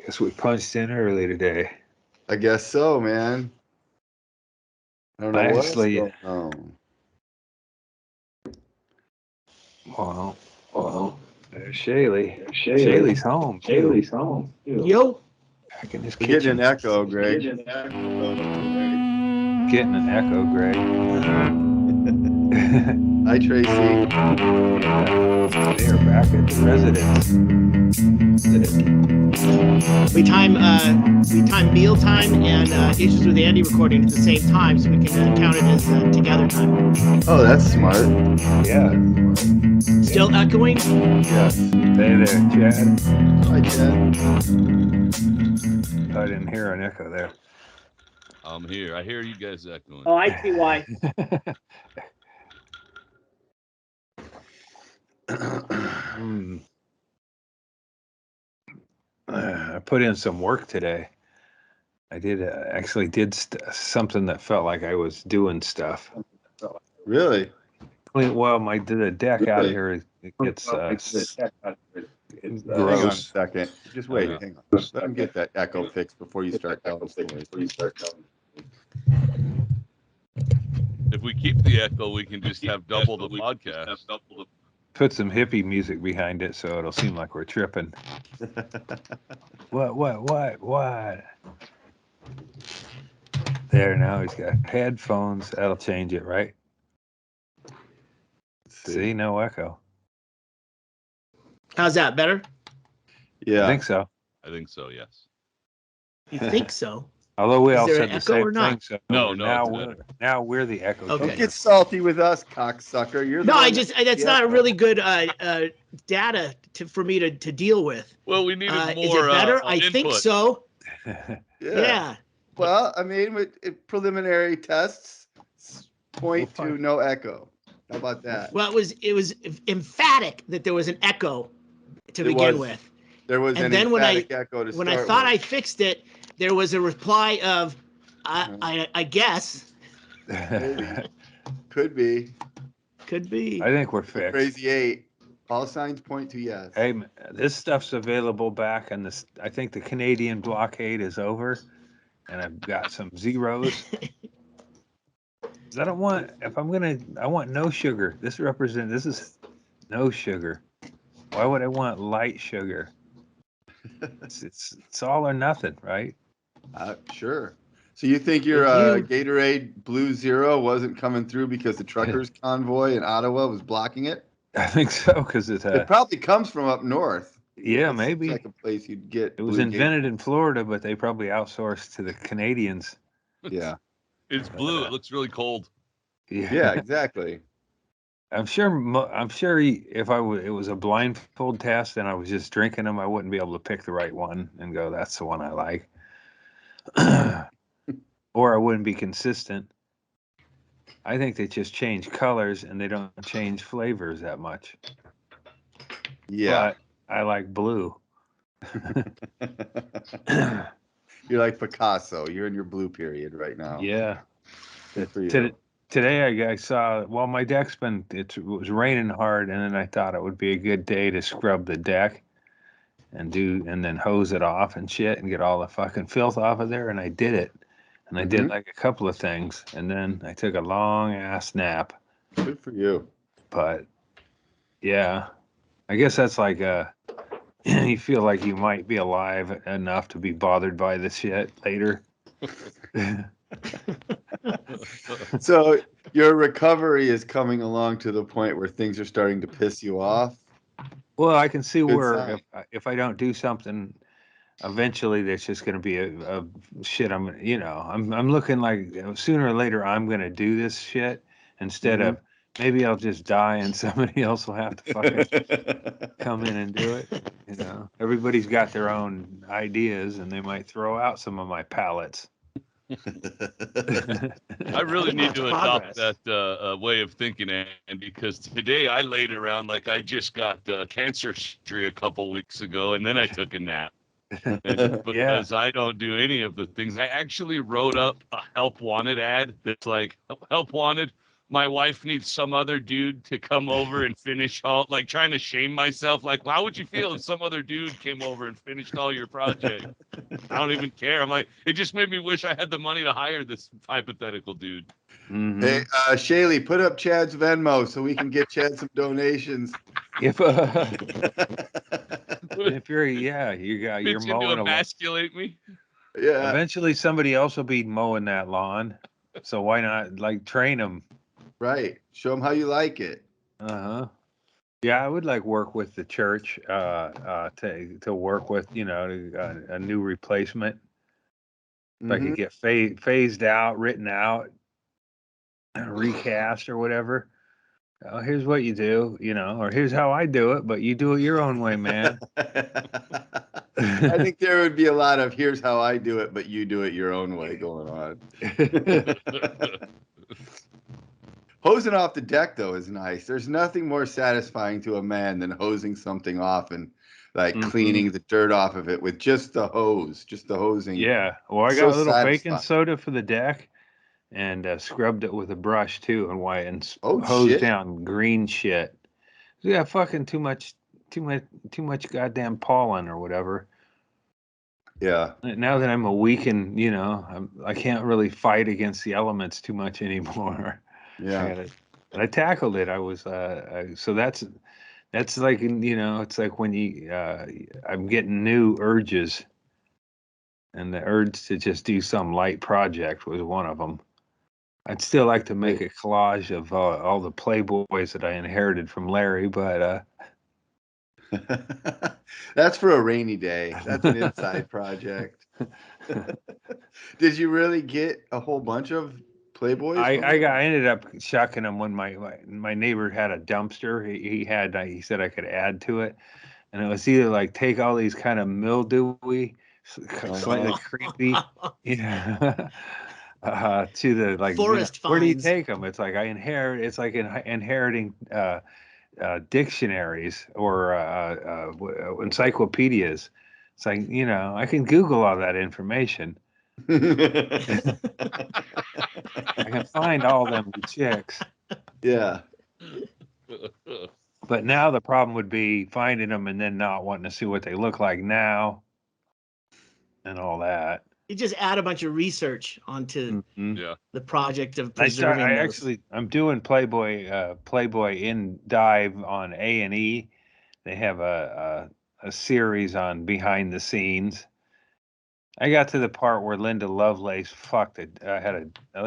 Guess we punched in early today. I guess so, man. I don't know what's going on. Well, there's Shaylee. Shaylee's home. Shaylee's home. Yo. Back in his We're kitchen. getting an echo, Greg. Getting an echo, Greg. Hi, Tracy. They are back at the residence. We time mealtime and Issues with Andy recording at the same time, so we can count it as together time. Oh, that's smart. Yeah. Still echoing? Yes. Hey there, Chad. Hi, Chad. I didn't hear an echo there. I'm here. I hear you guys echoing. Oh, I see why. I put in some work today. I did actually did something that felt like I was doing stuff. Really? Well, the deck out here gets gross. Hang on a second. Just wait. Hang on. Let him get that echo fixed before you start telling stories. If we keep the echo, we can just have double the podcast. Put some hippie music behind it so it'll seem like we're tripping. What? There, now he's got headphones. That'll change it, right? See, no echo. How's that, better? Yeah. I think so. I think so, yes. You think so? Although we all there said an the echo same or not? thing. So No, now we're the echo. Okay. Don't get salty with us, cocksucker. You're the No, one that's not a really good data for me to deal with. Well, we needed more is it better? I input. think so. Yeah. Well, I mean, with preliminary tests point to no echo. How about that? Well, it was emphatic that there was an echo to begin with. There was and an then emphatic echo to start when I thought with. I fixed it, there was a reply of, I guess. Maybe. Could be. I think we're fixed. Crazy 8. All signs point to yes. Hey, this stuff's available back, and I think the Canadian blockade is over, and I've got some zeros. I want no sugar. This is no sugar. Why would I want light sugar? It's all or nothing, right? Sure. So you think your Gatorade Blue Zero wasn't coming through because the truckers' convoy in Ottawa was blocking it? I think so, because it probably comes from up north. Yeah, maybe. Like a place you'd get. It was invented in Florida, but they probably outsourced to the Canadians. Yeah. It's blue. It looks really cold. Yeah, exactly. I'm sure if it was a blindfold test and I was just drinking them, I wouldn't be able to pick the right one and go, that's the one I like. Or I wouldn't be consistent. I think they just change colors and they don't change flavors that much. Yeah. But I like blue. You're like Picasso. You're in your blue period right now. Yeah. Good for you. Today I saw, my deck's it was raining hard, and then I thought it would be a good day to scrub the deck and then hose it off and shit and get all the fucking filth off of there, and I did it. And I did like a couple of things, and then I took a long ass nap. Good for you. But yeah, I guess that's like you feel like you might be alive enough to be bothered by this shit later. So your recovery is coming along to the point where things are starting to piss you off. Well, I can see where if I don't do something, eventually there's just going to be a shit. I'm looking like sooner or later I'm going to do this shit instead of maybe I'll just die and somebody else will have to fucking come in and do it. Everybody's got their own ideas and they might throw out some of my palettes. I really need to adopt that way of thinking, and because today I laid around like I just got cancer surgery a couple weeks ago, and then I took a nap. Because I don't do any of the things. I actually wrote up a help wanted ad that's like, help wanted, my wife needs some other dude to come over and finish all, like trying to shame myself. Like, how would you feel if some other dude came over and finished all your project? I don't even care. I'm like, it just made me wish I had the money to hire this hypothetical dude. Mm-hmm. Hey, Shaylee, put up Chad's Venmo so we can get Chad some donations. If you're you're mowing emasculate me. Yeah. Eventually somebody else will be mowing that lawn, so why not like train them? Right. Show them how you like it. Uh-huh. Yeah, I would like work with the church to work with, a new replacement. If I could get phased out, written out, recast or whatever. Oh, here's what you do, or here's how I do it, but you do it your own way, man. I think there would be a lot of here's how I do it, but you do it your own way going on. Hosing off the deck, though, is nice. There's nothing more satisfying to a man than hosing something off and cleaning the dirt off of it with just the hosing. Yeah. Well, I got a little baking soda for the deck and scrubbed it with a brush too, and hosed down green shit. Yeah, fucking too much goddamn pollen or whatever. Yeah. Now that I'm a weakened, I can't really fight against the elements too much anymore. Yeah. I tackled it. I was so that's like, it's like when I'm getting new urges, and the urge to just do some light project was one of them. I'd still like to make a collage of all the Playboys that I inherited from Larry, but that's for a rainy day. That's an inside project. Did you really get a whole bunch of Playboys? I ended up shucking them when my neighbor had a dumpster. He said I could add to it, and it was either like take all these kind of mildewy, slightly creepy, to the forest finds. Where do you take them? It's like it's like inheriting dictionaries or encyclopedias. It's like, I can Google all that information. I can find all them chicks. Yeah. But now the problem would be finding them and then not wanting to see what they look like now and all that. You just add a bunch of research onto the project of preserving I'm doing Playboy in dive on A&E. They have a series on behind the scenes. I got to the part where Linda Lovelace fucked it.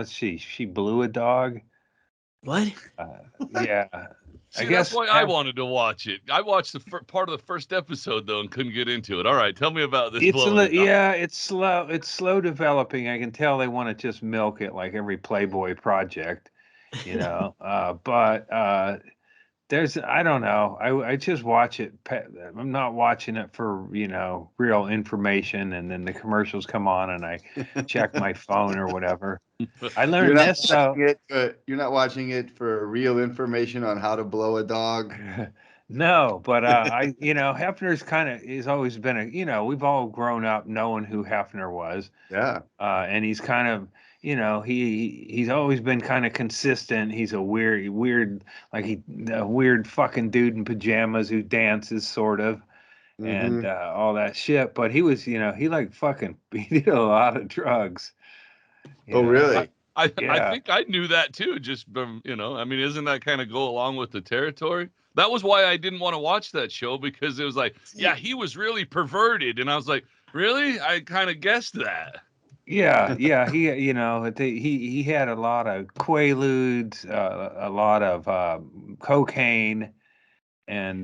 She blew a dog. What? Yeah. See, that's why I wanted to watch it. I watched the part of the first episode though and couldn't get into it. All right, tell me about this. It's slow. It's slow developing. I can tell they want to just milk it like every Playboy project, But I don't know. I just watch it. I'm not watching it for real information, and then the commercials come on, and I check my phone or whatever. I learned this. You're not watching it for real information on how to blow a dog. No, but Hefner's he's always been we've all grown up knowing who Hefner was. Yeah. And he's kind of, he's always been kind of consistent. He's a weird fucking dude in pajamas who dances sort of, and all that shit. But he was, he did a lot of drugs. Really? I think I knew that too. Just from, isn't that kind of go along with the territory? That was why I didn't want to watch that show, because it was like, yeah, he was really perverted. And I was like, really? I kind of guessed that. Yeah. He, he had a lot of Quaaludes, a lot of cocaine, and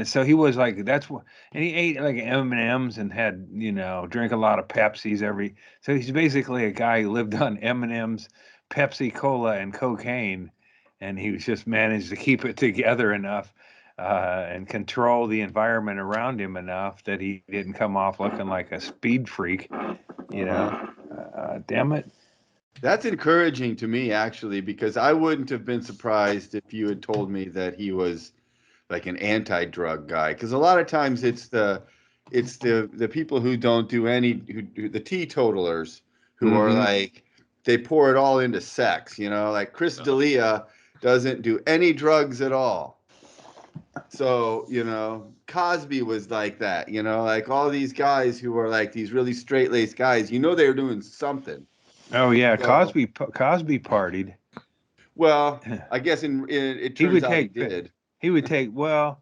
so he was like, and he ate like M&Ms and had, drank a lot of Pepsis so he's basically a guy who lived on M&Ms, Pepsi Cola, and cocaine, and he was just managed to keep it together enough and control the environment around him enough that he didn't come off looking like a speed freak, damn it. That's encouraging to me, actually, because I wouldn't have been surprised if you had told me that he was like an anti-drug guy. Because a lot of times it's the people who don't do the teetotalers who are like, they pour it all into sex, you know, like Chris D'Elia doesn't do any drugs at all. So, you know, Cosby was like that, you know, like all these guys who are like these really straight-laced guys, you know, they were doing something. Oh yeah, So, Cosby partied. well, I guess it turns out he did. He would take, well,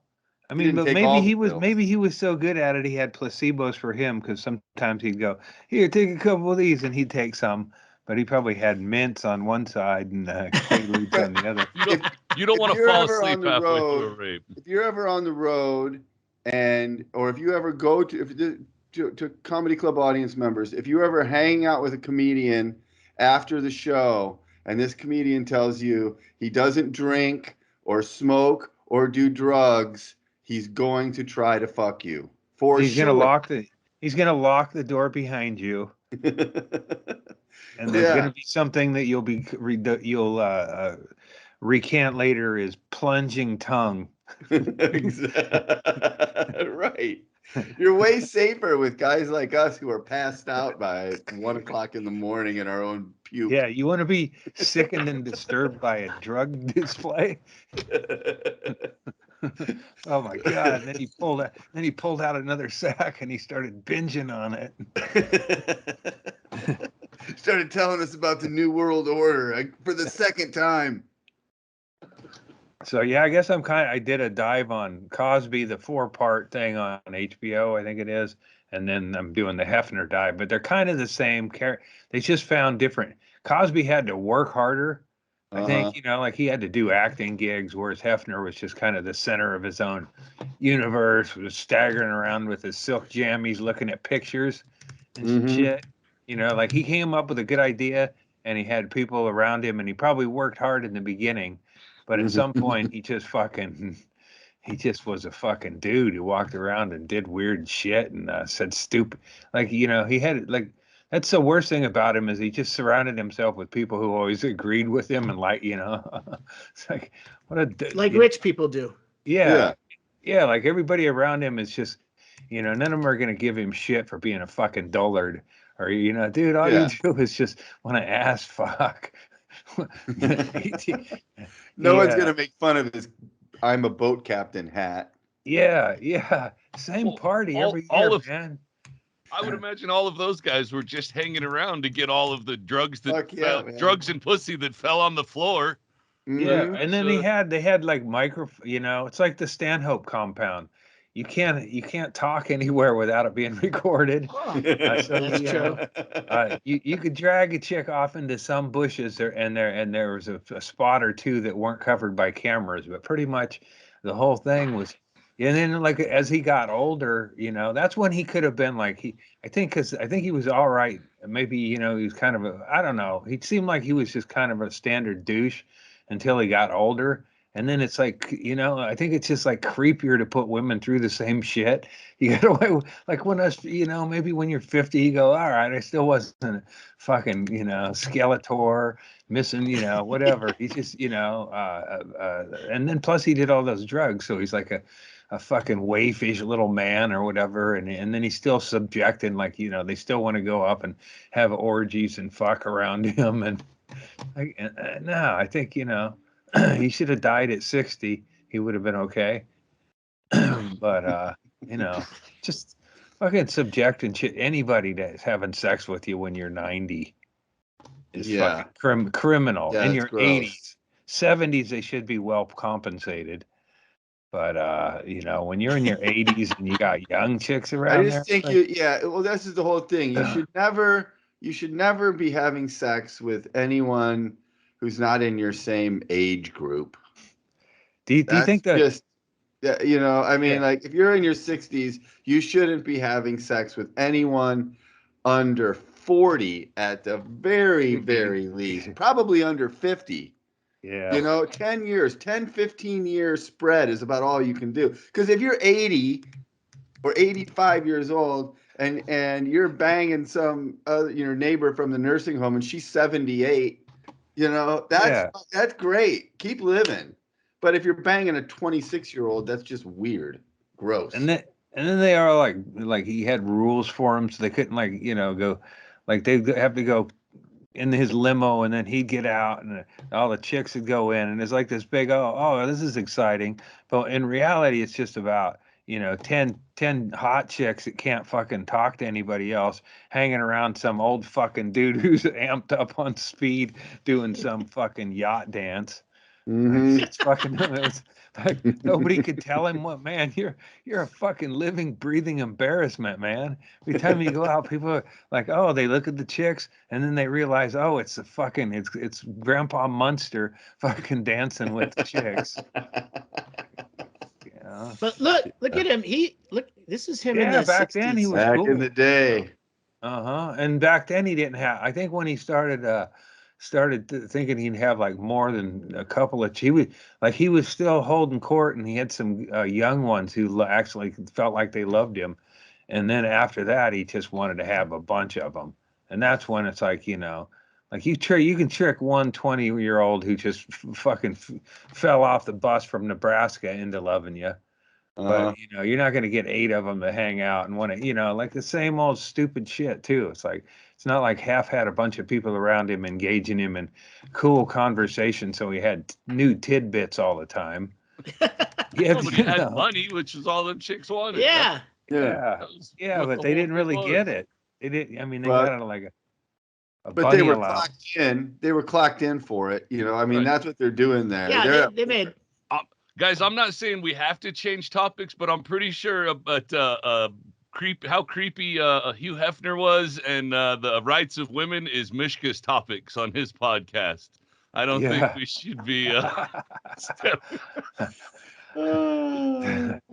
I mean, but maybe he was so good at it he had placebos for him, because sometimes he'd go, here, take a couple of these, and he'd take some, but he probably had mints on one side and Quaaludes on the other. You don't want to fall asleep halfway through a rape. If you're ever on the road, or if you ever go to comedy club audience members, if you ever hang out with a comedian after the show, and this comedian tells you he doesn't drink or smoke or do drugs, he's going to try to fuck you. He's gonna lock the door behind you. And there's gonna be something that you'll recant later is plunging tongue. Right. You're way safer with guys like us who are passed out by 1 o'clock in the morning in our own puke. Yeah, you want to be sickened and disturbed by a drug display. Oh my God! And then he pulled out another sack and he started binging on it. Started telling us about the New World Order for the second time. So yeah, I guess I did a dive on Cosby, the 4-part thing on HBO, I think it is, and then I'm doing the Hefner dive, but they're kind of the same character. They just found different. Cosby had to work harder. I think, you know, like he had to do acting gigs, whereas Hefner was just kind of the center of his own universe, was staggering around with his silk jammies, looking at pictures and shit. You know, like he came up with a good idea and he had people around him and he probably worked hard in the beginning. But at some point, he just was a fucking dude who walked around and did weird shit and said stupid. Like, you know, he had, like, that's the worst thing about him is he just surrounded himself with people who always agreed with him and, like, you know, it's like, like rich people do. Yeah. Yeah. Like everybody around him is just, you know, none of them are going to give him shit for being a fucking dullard or, you know, dude, all you do is just want to ass fuck. No one's gonna make fun of his "I'm a boat captain" hat. Yeah. Same party every year, man. I would imagine all of those guys were just hanging around to get all of the drugs drugs and pussy that fell on the floor. Yeah, and then they had like you know, it's like the Stanhope compound. You can't talk anywhere without it being recorded. That's true. You could drag a chick off into some bushes and there was a spot or two that weren't covered by cameras, but pretty much the whole thing was. And then like as he got older, you know, that's when he could have been like I think he was all right. Maybe, you know, he was kind of I don't know. He seemed like he was just kind of a standard douche until he got older. And then it's like, you know, I think it's just like creepier to put women through the same shit. You get away with, like when us, you know, maybe when you're 50, you go, all right, I still wasn't a fucking, you know, Skeletor missing, you know, whatever. He's just, you know, and then plus he did all those drugs. So he's like a fucking waifish little man or whatever. And then he's still subjecting, like, you know, they still want to go up and have orgies and fuck around him. And no, I think, you know, he should have died at 60. He would have been okay. But you know, just fucking subjecting anybody that's having sex with you when you're 90 is fucking criminal. In your 80s, 70s, they should be well compensated. But you know, when you're in your 80s and you got young chicks around, I just think well, this is the whole thing. You should never be having sex with anyone who's not in your same age group. Do you think that? Just, you know, I mean, like if you're in your 60s, you shouldn't be having sex with anyone under 40 at the very, very least, probably under 50. Yeah. You know, 10 years, 10, 15 year spread is about all you can do. Because if you're 80 or 85 years old and you're banging some your neighbor from the nursing home and she's 78, you know, that's great. Keep living. But if you're banging a 26-year-old, that's just weird. Gross. And then they are like he had rules for them, so they couldn't, like, you know, go, like they have to go in his limo, and then he'd get out, and all the chicks would go in, and it's like this big, oh, this is exciting. But in reality, it's just about 10 hot chicks that can't fucking talk to anybody else, hanging around some old fucking dude who's amped up on speed, doing some fucking yacht dance. It's fucking. It's like nobody could tell him what, man. You're a fucking living, breathing embarrassment, man. Every time you go out, people are like, oh, they look at the chicks, and then they realize, oh, it's a fucking, it's Grandpa Munster fucking dancing with the chicks. Yeah. But look at him. This is him in Yeah, the back 60s. then he was Back cool. in the day. And back then he didn't have. I think when he started thinking he'd have like more than a couple of. He was still holding court, and he had some young ones who actually felt like they loved him. And then after that, he just wanted to have a bunch of them. And that's when it's like, like you can trick one 20-year-old who just fucking fell off the bus from Nebraska into loving you. But you're not going to get 8 of them to hang out and want to, like the same old stupid shit too. It's like, it's not like Half had a bunch of people around him engaging him in cool conversation, so he had new tidbits all the time. Yeah, but he had money, which is all them chicks wanted. Yeah. But they didn't really get it. They didn't. I mean, they got it like a but they were allowance. clocked in. They were clocked in for it. I mean, that's what they're doing there. Yeah, they made. Guys, I'm not saying we have to change topics, but I'm pretty sure about how creepy Hugh Hefner was and the rights of women is Mishka's topics on his podcast. I don't think we should be. I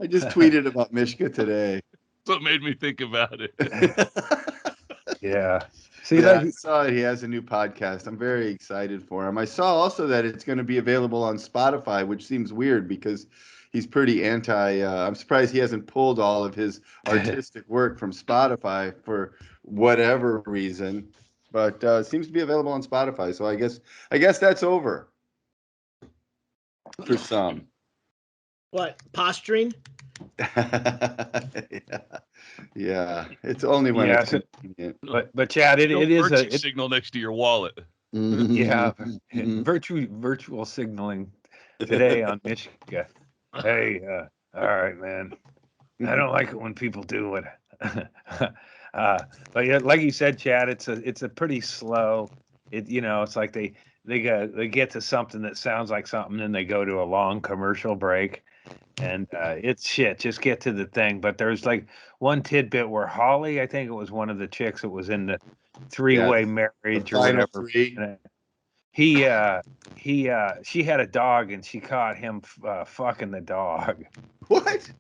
just tweeted about Mishka today. That's what made me think about it. Yeah. See, I saw it. He has a new podcast. I'm very excited for him. I saw also that it's going to be available on Spotify, which seems weird because he's pretty anti. I'm surprised he hasn't pulled all of his artistic work from Spotify for whatever reason. But it seems to be available on Spotify. So I guess that's over for some. What, posturing? Yeah. It's only when it's convenient. But Chad, it is a signal next to your wallet. Yeah, virtual signaling today on Michigan. Hey, all right, man. I don't like it when people do it. But yeah, like you said, Chad, it's a pretty slow. It's like they get to something that sounds like something, and they go to a long commercial break, and it's shit. Just get to the thing. But there's like one tidbit where Holly, I think it was one of the chicks that was in the three-way marriage or whatever. She had a dog, and she caught him fucking the dog. What?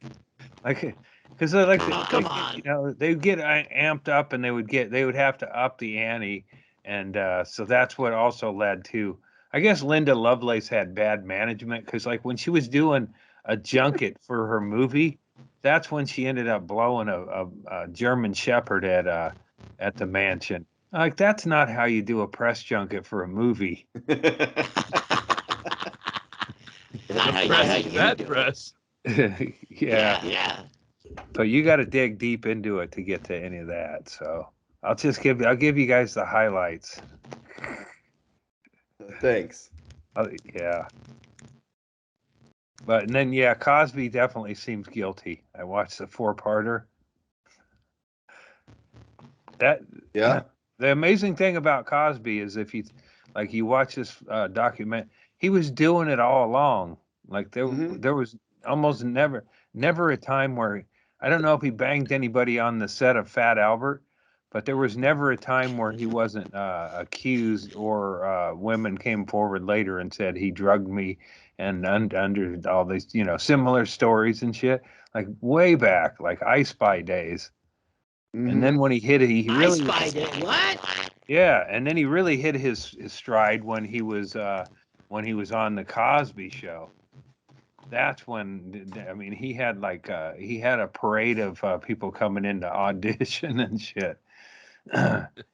Like, because they get amped up, and they would have to up the ante, and so that's what also led to. I guess Linda Lovelace had bad management, because like when she was doing a junket for her movie, that's when she ended up blowing a German Shepherd at the mansion. Like, that's not how you do a press junket for a movie. Press. Yeah. But you got to dig deep into it to get to any of that. So I'll give you guys the highlights. Thanks. Yeah. But and then Cosby definitely seems guilty. I watched the 4-parter. The amazing thing about Cosby is if you watch this document, he was doing it all along. Like there was almost never a time where, I don't know if he banged anybody on the set of Fat Albert, but there was never a time where he wasn't accused, or women came forward later and said he drugged me, and under all these similar stories and shit, like way back, like I Spy days. And then when he hit it, he really what? Yeah, and then he really hit his stride when he was on the Cosby Show. That's when, I mean, he had a parade of people coming in to audition and shit.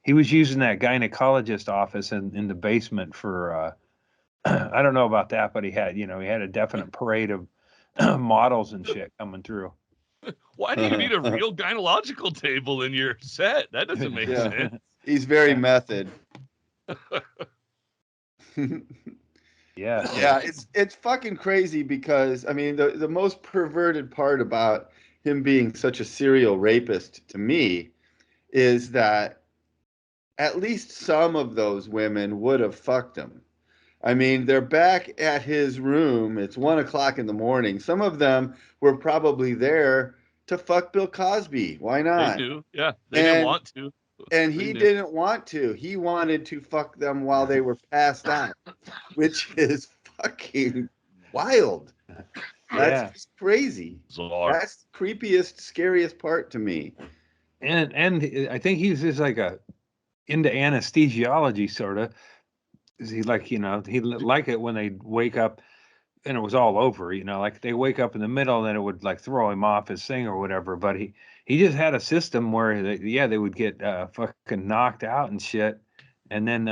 He was using that gynecologist office in the basement for I don't know about that, but he had a definite parade of models and shit coming through. Why do you need a real gynecological table in your set? That doesn't make sense. He's very method. Yeah. Yeah, it's fucking crazy because I mean the most perverted part about him being such a serial rapist to me is that at least some of those women would have fucked him. I mean, they're back at his room. It's 1 o'clock in the morning. Some of them were probably there to fuck Bill Cosby. Why They not? knew. Yeah, they didn't And want to. and They he knew. didn't want to. He wanted to fuck them while they were passed out, which is fucking wild. That's Yeah. just crazy. Bizarre. That's the creepiest, scariest part to me. And I think he's just like into anesthesiology sort of. He like, he like it when they wake up and it was all over, like they wake up in the middle and then it would like throw him off his thing or whatever. But he just had a system where they would get fucking knocked out and shit. And then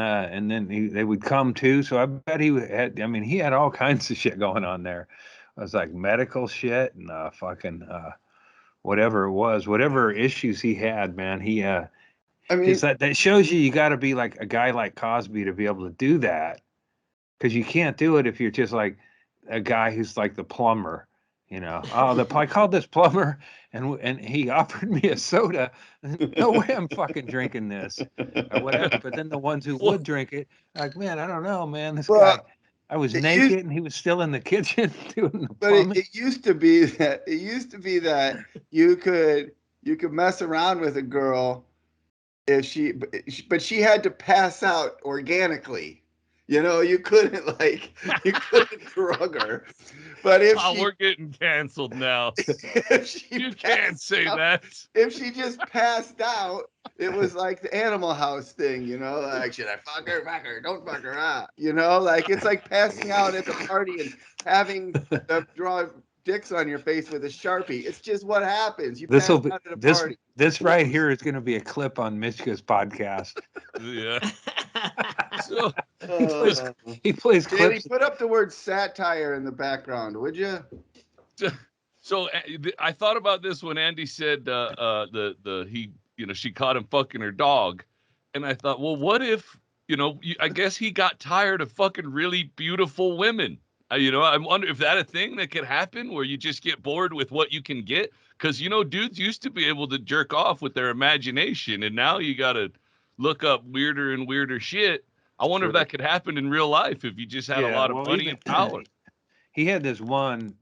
they would come to. So I bet he had all kinds of shit going on there. It was like medical shit and fucking whatever it was, whatever issues he had, man. I mean, Because that shows you got to be like a guy like Cosby to be able to do that. Because you can't do it if you're just like a guy who's like the plumber, I called this plumber and he offered me a soda. No way I'm fucking drinking this or whatever. But then the ones who would drink it, like, man, I don't know, man. This guy, I was naked and he was still in the kitchen doing the plumbing. But it used to be that you could mess around with a girl if but she had to pass out organically. You couldn't drug her. But if we're getting canceled now. You can't say out, that. If she just passed out, it was like the Animal House thing, like, should I fuck her? Fuck her, don't fuck her out. Like it's like passing out at the party and having them draw dicks on your face with a Sharpie. It's just what happens. You pass out at a party. This right here is going to be a clip on Mishka's podcast. Yeah. So he plays Danny, clips. put up the word satire in the background, would you? So I thought about this when Andy said she caught him fucking her dog, and I thought, well, what if I guess he got tired of fucking really beautiful women. I wonder if that a thing that could happen where you just get bored with what you can get, because dudes used to be able to jerk off with their imagination, and now you got to look up weirder and weirder shit. I wonder if that could happen in real life if you just had a lot of money and power. He had this one.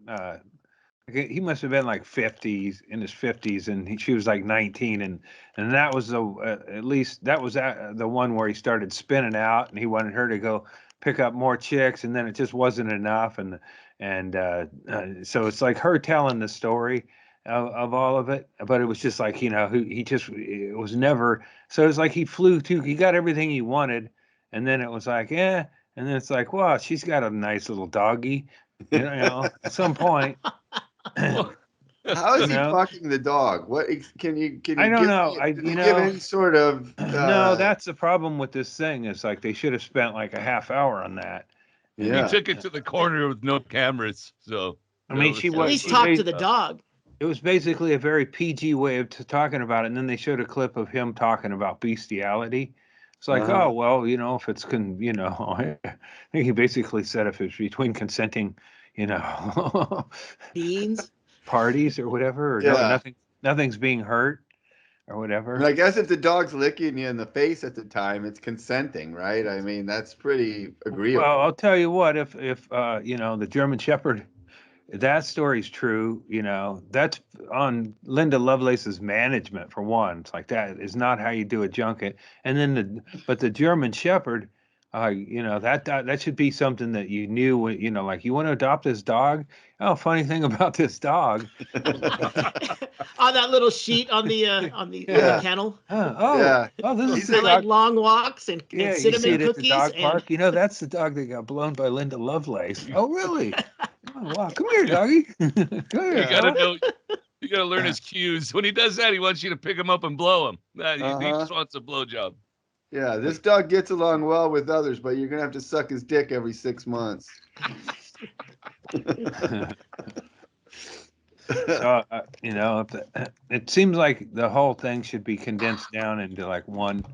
He must have been like 50s, in his 50s, and she was like 19, and that was at least that was the one where he started spinning out, and he wanted her to go pick up more chicks, and then it just wasn't enough, and so it's like her telling the story of all of it, but it was just like it was never. So it's like he got everything he wanted, and then it was like and then it's like, well, she's got a nice little doggy, at some point. How is he fucking the dog? What can you I don't know. Give any sort of no, that's the problem with this thing. It's like they should have spent like a half hour on that. Yeah. He took it to the corner with no cameras, so I mean, at least talk to the dog. It was basically a very PG way of talking about it, and then they showed a clip of him talking about bestiality. It's like, oh well, if it's I think he basically said if it's between consenting, beans, parties or whatever, or nothing's being hurt or whatever. And I guess if the dog's licking you in the face at the time, it's consenting, right? I mean, that's pretty agreeable. Well, I'll tell you what, if the German Shepherd, that story's true, that's on Linda Lovelace's management for one. It's like that is not how you do a junket. And then but the German Shepherd, that should be something that you knew, like you want to adopt this dog. Oh, funny thing about this dog. On that little sheet on the kennel. This is I like long walks and cinnamon cookies. At the dog park. That's the dog that got blown by Linda Lovelace. Oh, really? Oh, wow. Come here, doggy. Come here. You gotta learn his cues. When he does that, he wants you to pick him up and blow him. He just wants a blowjob. Yeah, this dog gets along well with others, but you're gonna have to suck his dick every 6 months. It seems like the whole thing should be condensed down into like one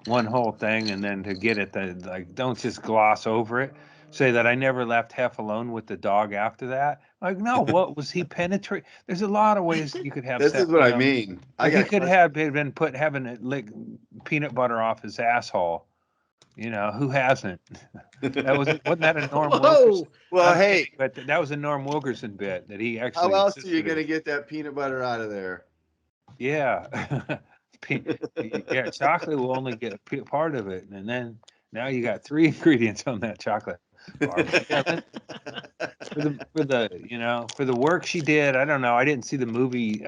one whole thing, and then to get it, like, don't just gloss over it. Say that I never left Hef alone with the dog after that. Like, no, what was he penetrate? There's a lot of ways you could have This sex. is what I mean. Like, he could have been having it lick peanut butter off his asshole. You know, who hasn't? Wasn't that a Norm Wilkerson? Well, hey, but that was a Norm Wilkerson bit that he actually. How else are you gonna get that peanut butter out of there? Yeah, yeah. Chocolate will only get a part of it, and then now you got 3 ingredients on that chocolate bar. Yeah, for the work she did, I don't know. I didn't see the movie.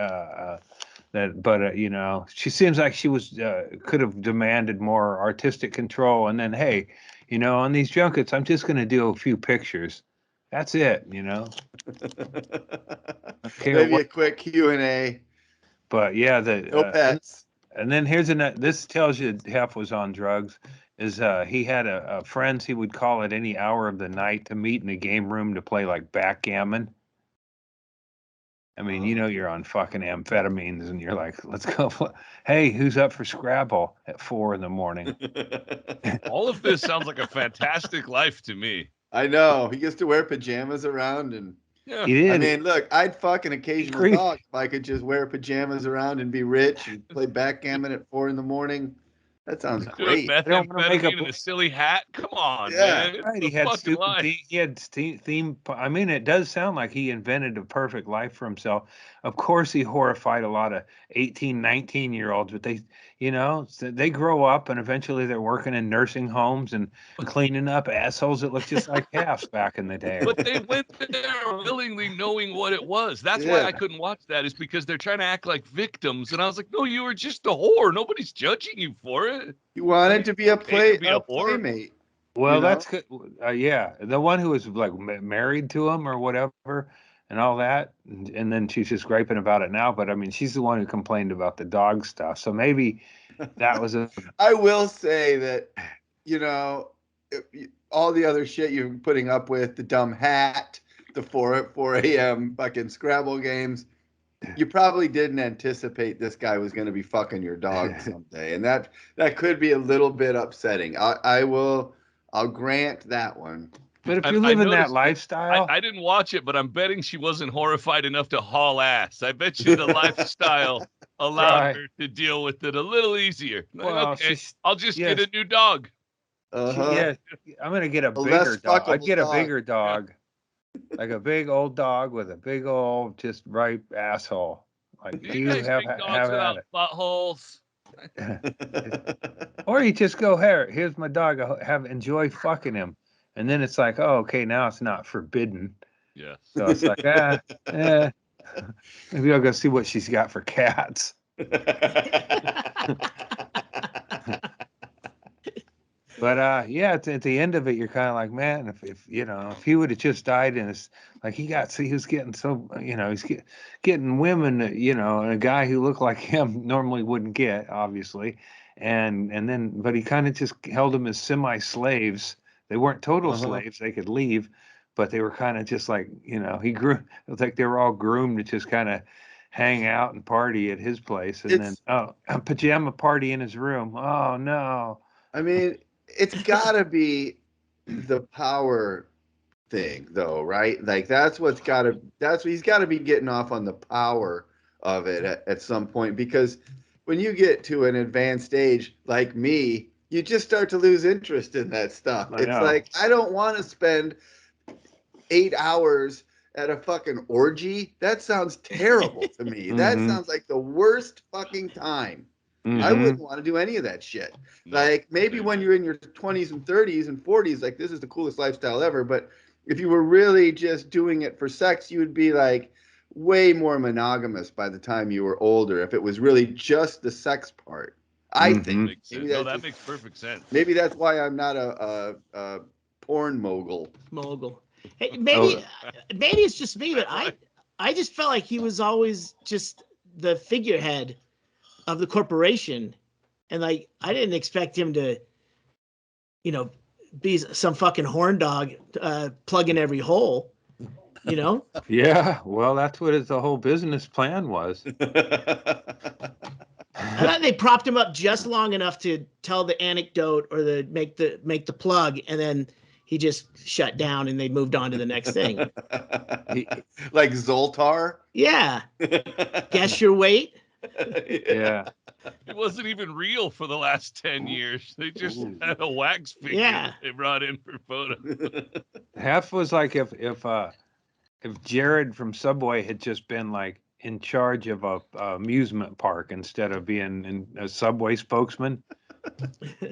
But she seems like she was could have demanded more artistic control. And then, hey, on these junkets, I'm just going to do a few pictures. That's it, Maybe a quick Q&A. But yeah, no pets. And then this tells you Hef was on drugs. Is he had a friends he would call at any hour of the night to meet in a game room to play like backgammon. I mean, you're on fucking amphetamines and you're like, let's go. Hey, who's up for Scrabble at 4 a.m? All of this sounds like a fantastic life to me. I know. He gets to wear pajamas around and yeah. He did. I mean, look, I'd fuck an occasional dog if I could just wear pajamas around and be rich and play backgammon at 4 a.m. That sounds great. Methamphetamine and a silly hat. Come on, man. Right. He had theme. I mean, it does sound like he invented a perfect life for himself. Of course, he horrified a lot of 18, 19-year-olds, but they grow up and eventually they're working in nursing homes and cleaning up assholes that look just like calves back in the day. But they went there willingly knowing what it was. That's why I couldn't watch that, is because they're trying to act like victims. And I was like, no, you were just a whore. Nobody's judging you for it. You wanted to be a playmate. Well, that's good. Yeah, the one who was like married to him or whatever and all that. And then she's just griping about it now. But I mean, she's the one who complained about the dog stuff. So maybe that was I will say that, all the other shit you're putting up with, the dumb hat, the 4 a.m. fucking Scrabble games, you probably didn't anticipate this guy was going to be fucking your dog someday. And that could be a little bit upsetting. I'll grant that one. But if you live in that lifestyle, I didn't watch it, but I'm betting she wasn't horrified enough to haul ass. I bet you the lifestyle allowed her to deal with it a little easier. Well, okay, I'll just get a new dog. Yeah, I'm gonna get a bigger dog. I'd get a bigger dog, like a big old dog with a big old just ripe asshole. Like, do you have at it? Buttholes. Or you just go, here's my dog. Enjoy fucking him. And then it's like, oh, okay, now it's not forbidden. Yeah. So it's like, maybe I'll go see what she's got for cats. But at the end of it, you're kind of like, man, if he would have just died, and it's like he was getting so, he's getting women that, and a guy who looked like him normally wouldn't get, obviously, but he kind of just held them as semi-slaves. They weren't total slaves; they could leave, but they were kind of just like, he grew. It was like they were all groomed to just kind of hang out and party at his place, and then a pajama party in his room. Oh no! I mean, it's gotta be the power thing, though, right? Like that's what he's got to be getting off on, the power of it at some point, because when you get to an advanced stage like me, you just start to lose interest in that stuff. It's like, I don't want to spend 8 hours at a fucking orgy. That sounds terrible to me. That sounds like the worst fucking time. I wouldn't want to do any of that shit. Like, maybe when you're in your 20s and 30s and 40s, like, this is the coolest lifestyle ever. But if you were really just doing it for sex, you would be like way more monogamous by the time you were older, if it was really just the sex part. I think. That makes perfect sense. Maybe that's why I'm not a porn mogul. Hey, maybe it's just me, but I just felt like he was always just the figurehead of the corporation, and like I didn't expect him to, be some fucking horn dog plugging every hole. Yeah, well, that's what the whole business plan was. I thought they propped him up just long enough to tell the anecdote or make the plug, and then he just shut down and they moved on to the next thing. Like Zoltar? Yeah. Guess your weight? Yeah. It wasn't even real for the last 10 years. They just had a wax figure that they brought in for photos. Half was like if Jared from Subway had just been like in charge of a amusement park instead of being a Subway spokesman.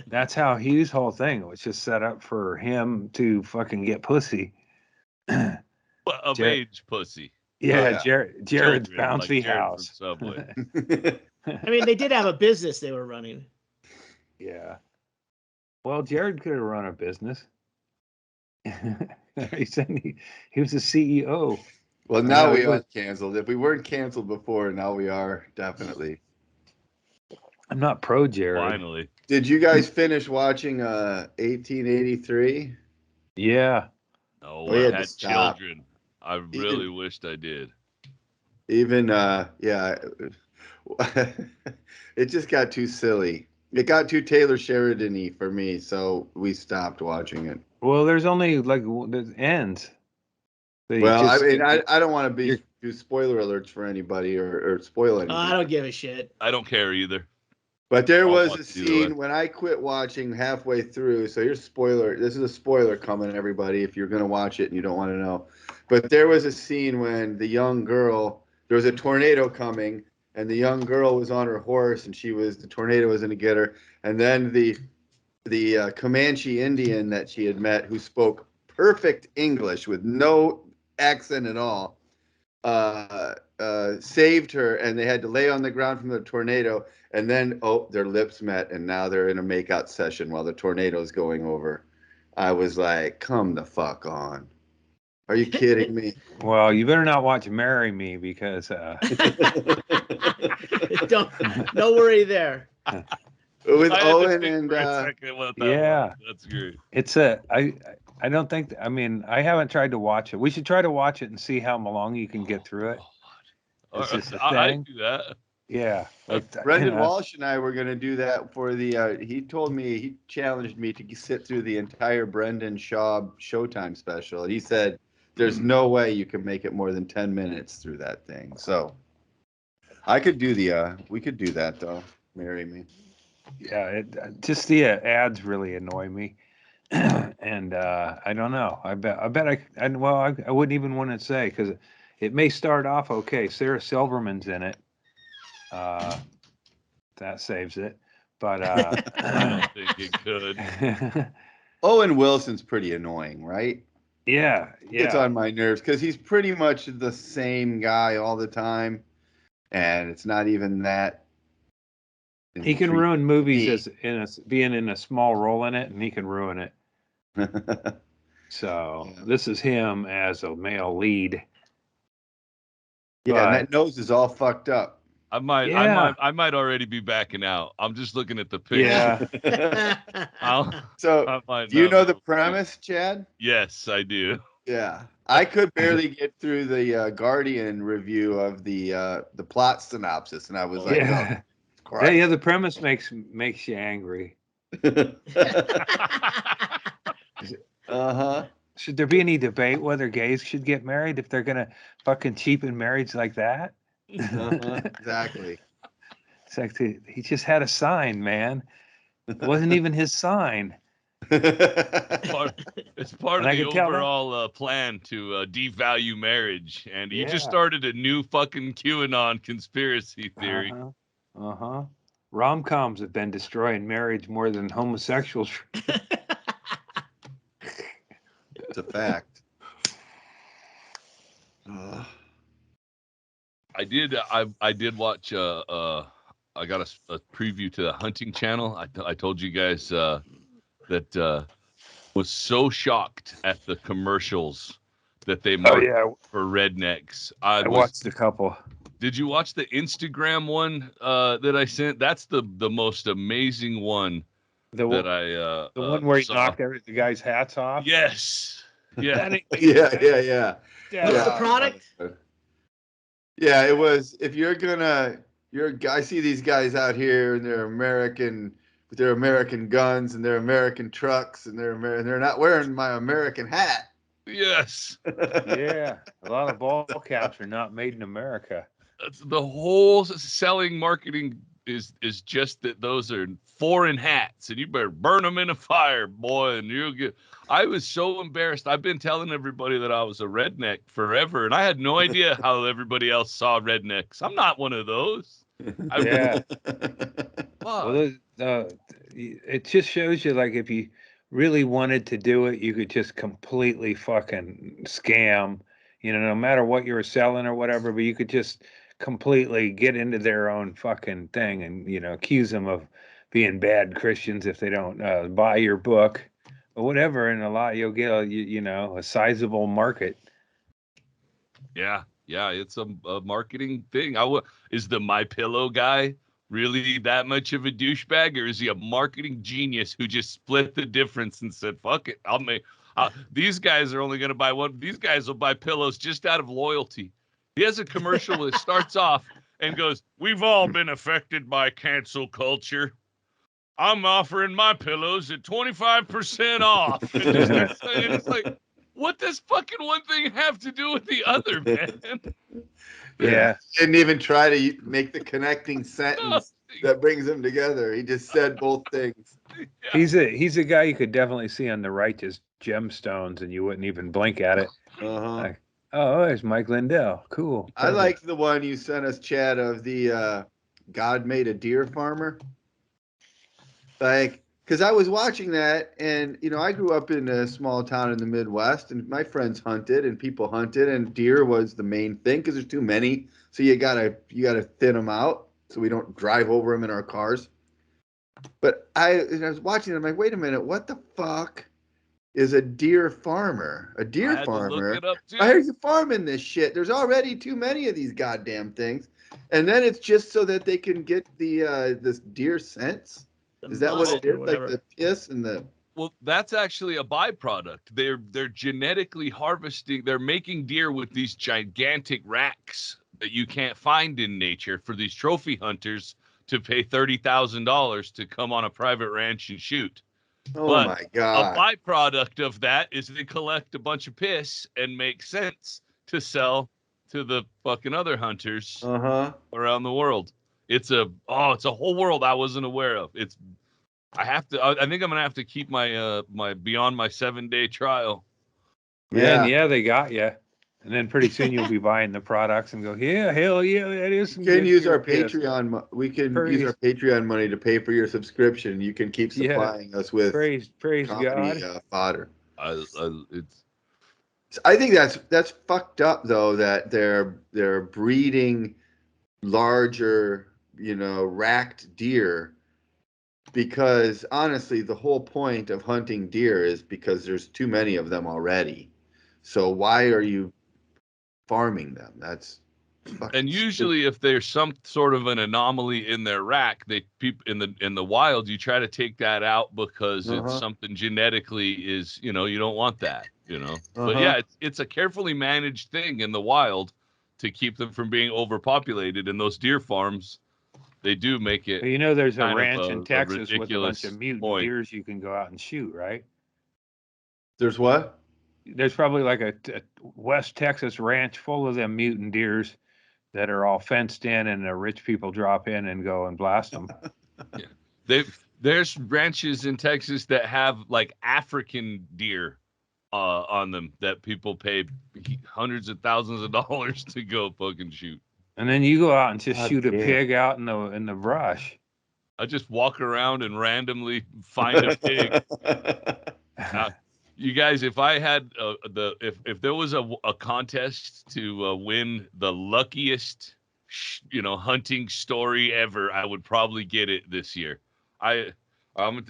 That's how Hugh's whole thing was just set up for him to fucking get pussy. Of age pussy. Yeah, Jared's Children, bouncy like Jared house. From Subway. I mean, they did have a business they were running. Yeah. Well, Jared could have run a business. He said he was the CEO. Well, now we are canceled. If we weren't canceled before, now we are, definitely. I'm not pro Jared. Finally. Did you guys finish watching 1883? Yeah. No, I had children. I really wished I did. Even, yeah. It just got too silly. It got too Taylor Sheridan-y for me, so we stopped watching it. Well, there's only like the ends. Well, I mean, I don't want to do spoiler alerts for anybody or spoil anything. I don't give a shit. I don't care either. But there was a scene when I quit watching halfway through. So here's spoiler. This is a spoiler coming, everybody, if you're going to watch it and you don't want to know. But there was a scene when the young girl, there was a tornado coming, and the young girl was on her horse, and the tornado was going to get her. And then the Comanche Indian that she had met, who spoke perfect English with no accent at all, saved her, and they had to lay on the ground from the tornado. And then, their lips met, and now they're in a makeout session while the tornado's going over. I was like, come the fuck on. Are you kidding me? Well, you better not watch Marry Me because... No worry there. With Owen and... yeah. That's great. It's I don't think... I mean, I haven't tried to watch it. We should try to watch it and see how long you can get through it. It's just a thing. I do that. Yeah. Brendan Walsh and I were going to do that for the, he challenged me to sit through the entire Brendan Schaub Showtime special. And he said, there's no way you can make it more than 10 minutes through that thing. So I could do we could do that though. Marry Me. Yeah. Just the ads really annoy me. And I don't know. I wouldn't even want to say because it may start off okay. Sarah Silverman's in it. That saves it, but I don't think it could. Owen Wilson's pretty annoying, right? Yeah. It's on my nerves because he's pretty much the same guy all the time, and it's not even that. He can ruin movies being in a small role in it, and he can ruin it. So this is him as a male lead. Yeah, and that nose is all fucked up. I might already be backing out. I'm just looking at the picture. Yeah. So, do you know the premise, Chad? Yes, I do. Yeah, I could barely get through the Guardian review of the plot synopsis, and I was like, yeah, the premise makes you angry. Should there be any debate whether gays should get married if they're gonna fucking cheapen marriage like that? Exactly. It's like he just had a sign, man. It wasn't even his sign. It's part of the overall plan to devalue marriage, and you just started a new fucking QAnon conspiracy theory. Rom-coms have been destroying marriage more than homosexuals. It's a fact. I did watch I got a preview to the Hunting Channel. I told you guys that was so shocked at the commercials that they marked for rednecks. I watched a couple. Did you watch the Instagram one that I sent? That's the most amazing one the one where he knocked the guy's hats off. Yes. Yeah. Yeah. What's the product? Yeah, it was. If you're gonna I see these guys out here and they're American with their American guns and their American trucks and they're not wearing my American hat. Yes. Yeah, a lot of ball caps are not made in America. That's the whole selling marketing is just that those are foreign hats, and you better burn them in a fire, boy, and you'll get. I was so embarrassed. I've been telling everybody that I was a redneck forever, and I had no idea how everybody else saw rednecks. I'm not one of those. Yeah. Well, it just shows you, like, if you really wanted to do it, you could just completely fucking scam, no matter what you were selling or whatever, but you could just completely get into their own fucking thing and, accuse them of being bad Christians if they don't buy your book or whatever. And you'll get a sizable market. Yeah. It's a marketing thing. Is the My Pillow guy really that much of a douchebag, or is he a marketing genius who just split the difference and said, fuck it, these guys are only going to buy one. These guys will buy pillows just out of loyalty. He has a commercial that starts off and goes, we've all been affected by cancel culture. I'm offering my pillows at 25% off. And it's like, what does fucking one thing have to do with the other, man? Yeah. Didn't even try to make the connecting sentence that brings them together. He just said both things. Yeah. He's a guy you could definitely see on the righteous gemstones, and you wouldn't even blink at it. Like, oh, there's Mike Lindell. Cool. Perfect. I like the one you sent us, Chad, of the God made a deer farmer. Like, because I was watching that, and I grew up in a small town in the Midwest, and my friends hunted, and people hunted, and deer was the main thing because there's too many, so you gotta thin them out so we don't drive over them in our cars. But I was watching it, I'm like, wait a minute, what the fuck is a deer farmer? A deer farmer? Look it up too. Why are you farming this shit? There's already too many of these goddamn things, and then it's just so that they can get the this deer scents. Is that what it is? Like the piss and the. Well, that's actually a byproduct. They're genetically harvesting. They're making deer with these gigantic racks that you can't find in nature for these trophy hunters to pay $30,000 to come on a private ranch and shoot. Oh my God! A byproduct of that is they collect a bunch of piss and make scents to sell to the fucking other hunters around the world. It's a whole world I wasn't aware of. I think I'm gonna have to keep my my beyond my 7-day trial. Yeah, they got you. And then pretty soon you'll be buying the products and go, yeah, hell yeah, that is. We can use our Patreon. We can use our Patreon money to pay for your subscription. You can keep supplying us with praise God fodder. I think that's fucked up though, that they're breeding larger, racked deer, because honestly, the whole point of hunting deer is because there's too many of them already. So why are you farming them? That's and usually if there's some sort of an anomaly in their rack, in the wild, you try to take that out because it's something genetically is, you don't want that, But yeah, it's a carefully managed thing in the wild to keep them from being overpopulated. And those deer farms, they do make it. There's a ranch in Texas with a bunch of mutant deers you can go out and shoot, right? There's what? There's probably like a West Texas ranch full of them mutant deers that are all fenced in, and the rich people drop in and go and blast them. Yeah. There's ranches in Texas that have like African deer on them that people pay hundreds of thousands of dollars to go fucking shoot. And then you go out and just shoot a pig out in the brush. I just walk around and randomly find a pig. You guys, if I had if there was a contest to win the luckiest, hunting story ever, I would probably get it this year. All right. I'm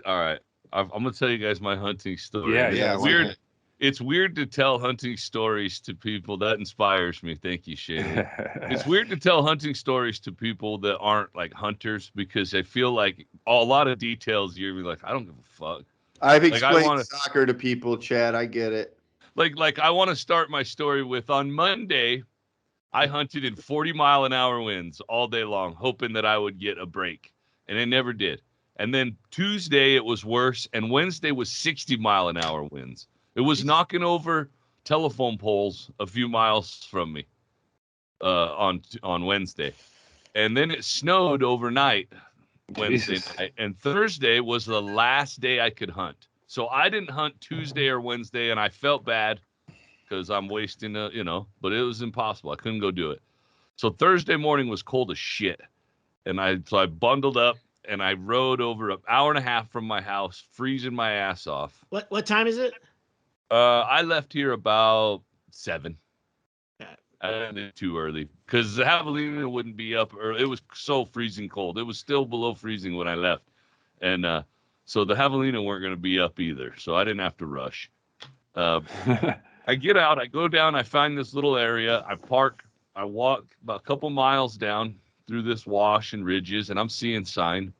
gonna tell you guys my hunting story. Yeah. Weird. It's weird to tell hunting stories to people. That inspires me. Thank you, Shane. It's weird to tell hunting stories to people that aren't like hunters, because I feel like a lot of details you're like, I don't give a fuck. I've explained soccer to people, Chad. I get it. Like I want to start my story with, on Monday, I hunted in 40-mile-an-hour winds all day long, hoping that I would get a break, and I never did. And then Tuesday it was worse, and Wednesday was 60-mile-an-hour winds. It was knocking over telephone poles a few miles from me on Wednesday, and then it snowed overnight Wednesday night, and Thursday was the last day I could hunt. So I didn't hunt Tuesday or Wednesday, and I felt bad because I'm wasting but it was impossible. I couldn't go do it. So Thursday morning was cold as shit, and I bundled up and I rode over an hour and a half from my house, freezing my ass off. What time is it? I left here about 7. I didn't too early because the javelina wouldn't be up early. It was so freezing cold. It was still below freezing when I left, and so the javelina weren't going to be up either. So I didn't have to rush. I get out, I go down, I find this little area, I park, I walk about a couple miles down through this wash and ridges, and I'm seeing sign,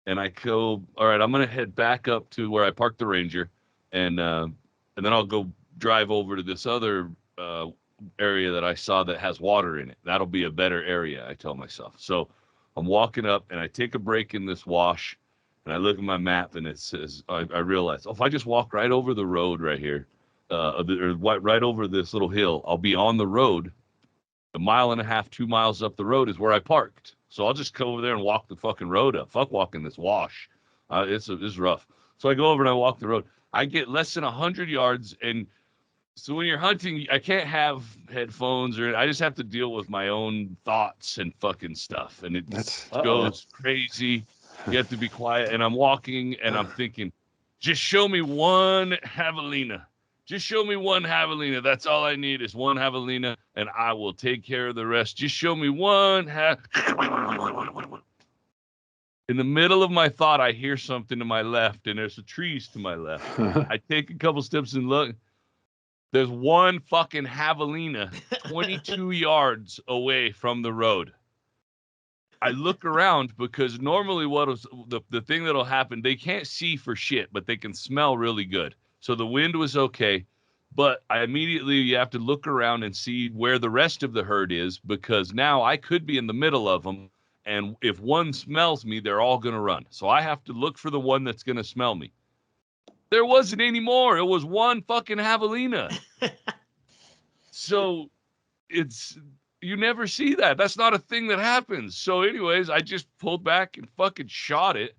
and I go, all right, I'm going to head back up to where I parked the Ranger, and then I'll go drive over to this other area that I saw that has water in it. That'll be a better area, I tell myself. So I'm walking up, and I take a break in this wash, and I look at my map, and it says, I realize, if I just walk right over the road right here, right over this little hill, I'll be on the road. A mile and a half, 2 miles up the road is where I parked. So I'll just go over there and walk the fucking road up. Fuck walking this wash. It's rough. So I go over and I walk the road. I get less than 100 yards. And so when you're hunting, I can't have headphones I just have to deal with my own thoughts and fucking stuff. And it goes crazy. You have to be quiet. And I'm walking and I'm thinking, just show me one javelina. Just show me one javelina. That's all I need is one javelina, and I will take care of the rest. Just show me one. In the middle of my thought, I hear something to my left, and there's the trees to my left. I take a couple steps and look. There's one fucking javelina 22 yards away from the road. I look around because normally the thing that'll happen, they can't see for shit, but they can smell really good. So the wind was okay, but you have to look around and see where the rest of the herd is, because now I could be in the middle of them, and if one smells me, they're all going to run. So I have to look for the one that's going to smell me. There wasn't any more. It was one fucking javelina. So you never see that. That's not a thing that happens. So anyways, I just pulled back and fucking shot it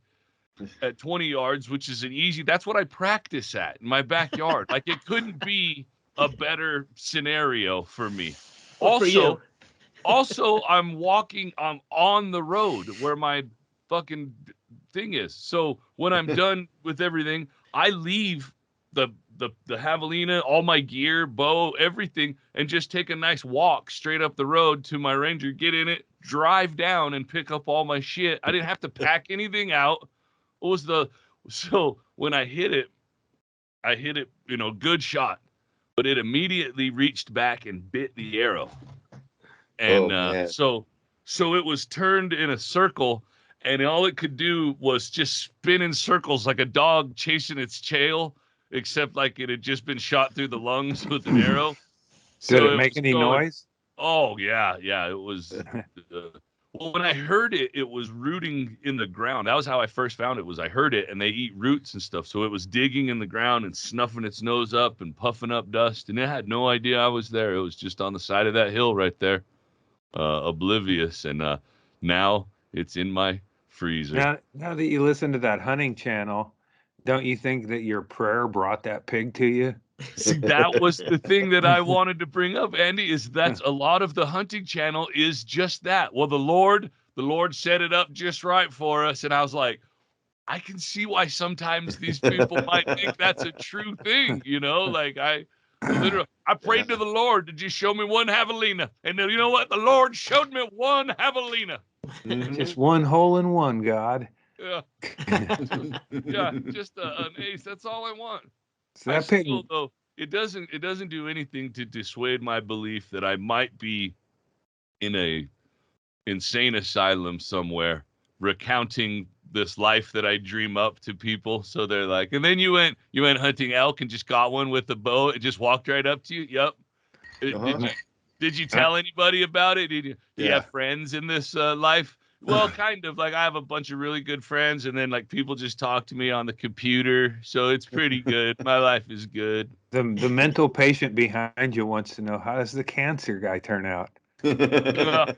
at 20 yards, which is that's what I practice at in my backyard. Like, it couldn't be a better scenario for me. Also, I'm on the road where my fucking thing is. So when I'm done with everything, I leave the javelina, all my gear, bow, everything, and just take a nice walk straight up the road to my Ranger, get in it, drive down and pick up all my shit. I didn't have to pack anything out. So when I hit it, good shot, but it immediately reached back and bit the arrow. And so it was turned in a circle, and all it could do was just spin in circles like a dog chasing its tail, except like it had just been shot through the lungs with an arrow. Did it make any noise? Oh, yeah. It was... Well, when I heard it, it was rooting in the ground. That was how I first found it. I heard it, and they eat roots and stuff. So it was digging in the ground and snuffing its nose up and puffing up dust. And it had no idea I was there. It was just on the side of that hill right there, oblivious. And now it's in my freezer. Now that you listen to that hunting channel, don't you think that your prayer brought that pig to you? See, that was the thing that I wanted to bring up, Andy, is that's a lot of the hunting channel is just that. Well, the Lord set it up just right for us. And I was like, I can see why sometimes these people might think that's a true thing. Like I prayed to the Lord to just show me one javelina. And then, you know what? The Lord showed me one javelina. Just one hole in one, God. Yeah. Yeah, just an ace. That's all I want. So that pig, though, it doesn't do anything to dissuade my belief that I might be in a insane asylum somewhere recounting this life that I dream up to people. So they're like, and then you went hunting elk and just got one with a bow. It just walked right up to you. Yep. Did you tell anybody about it? Do you have friends in this life? Well, kind of. Like I have a bunch of really good friends, and then like people just talk to me on the computer, so it's pretty good. My life is good. The mental patient behind you wants to know, how does the cancer guy turn out? Did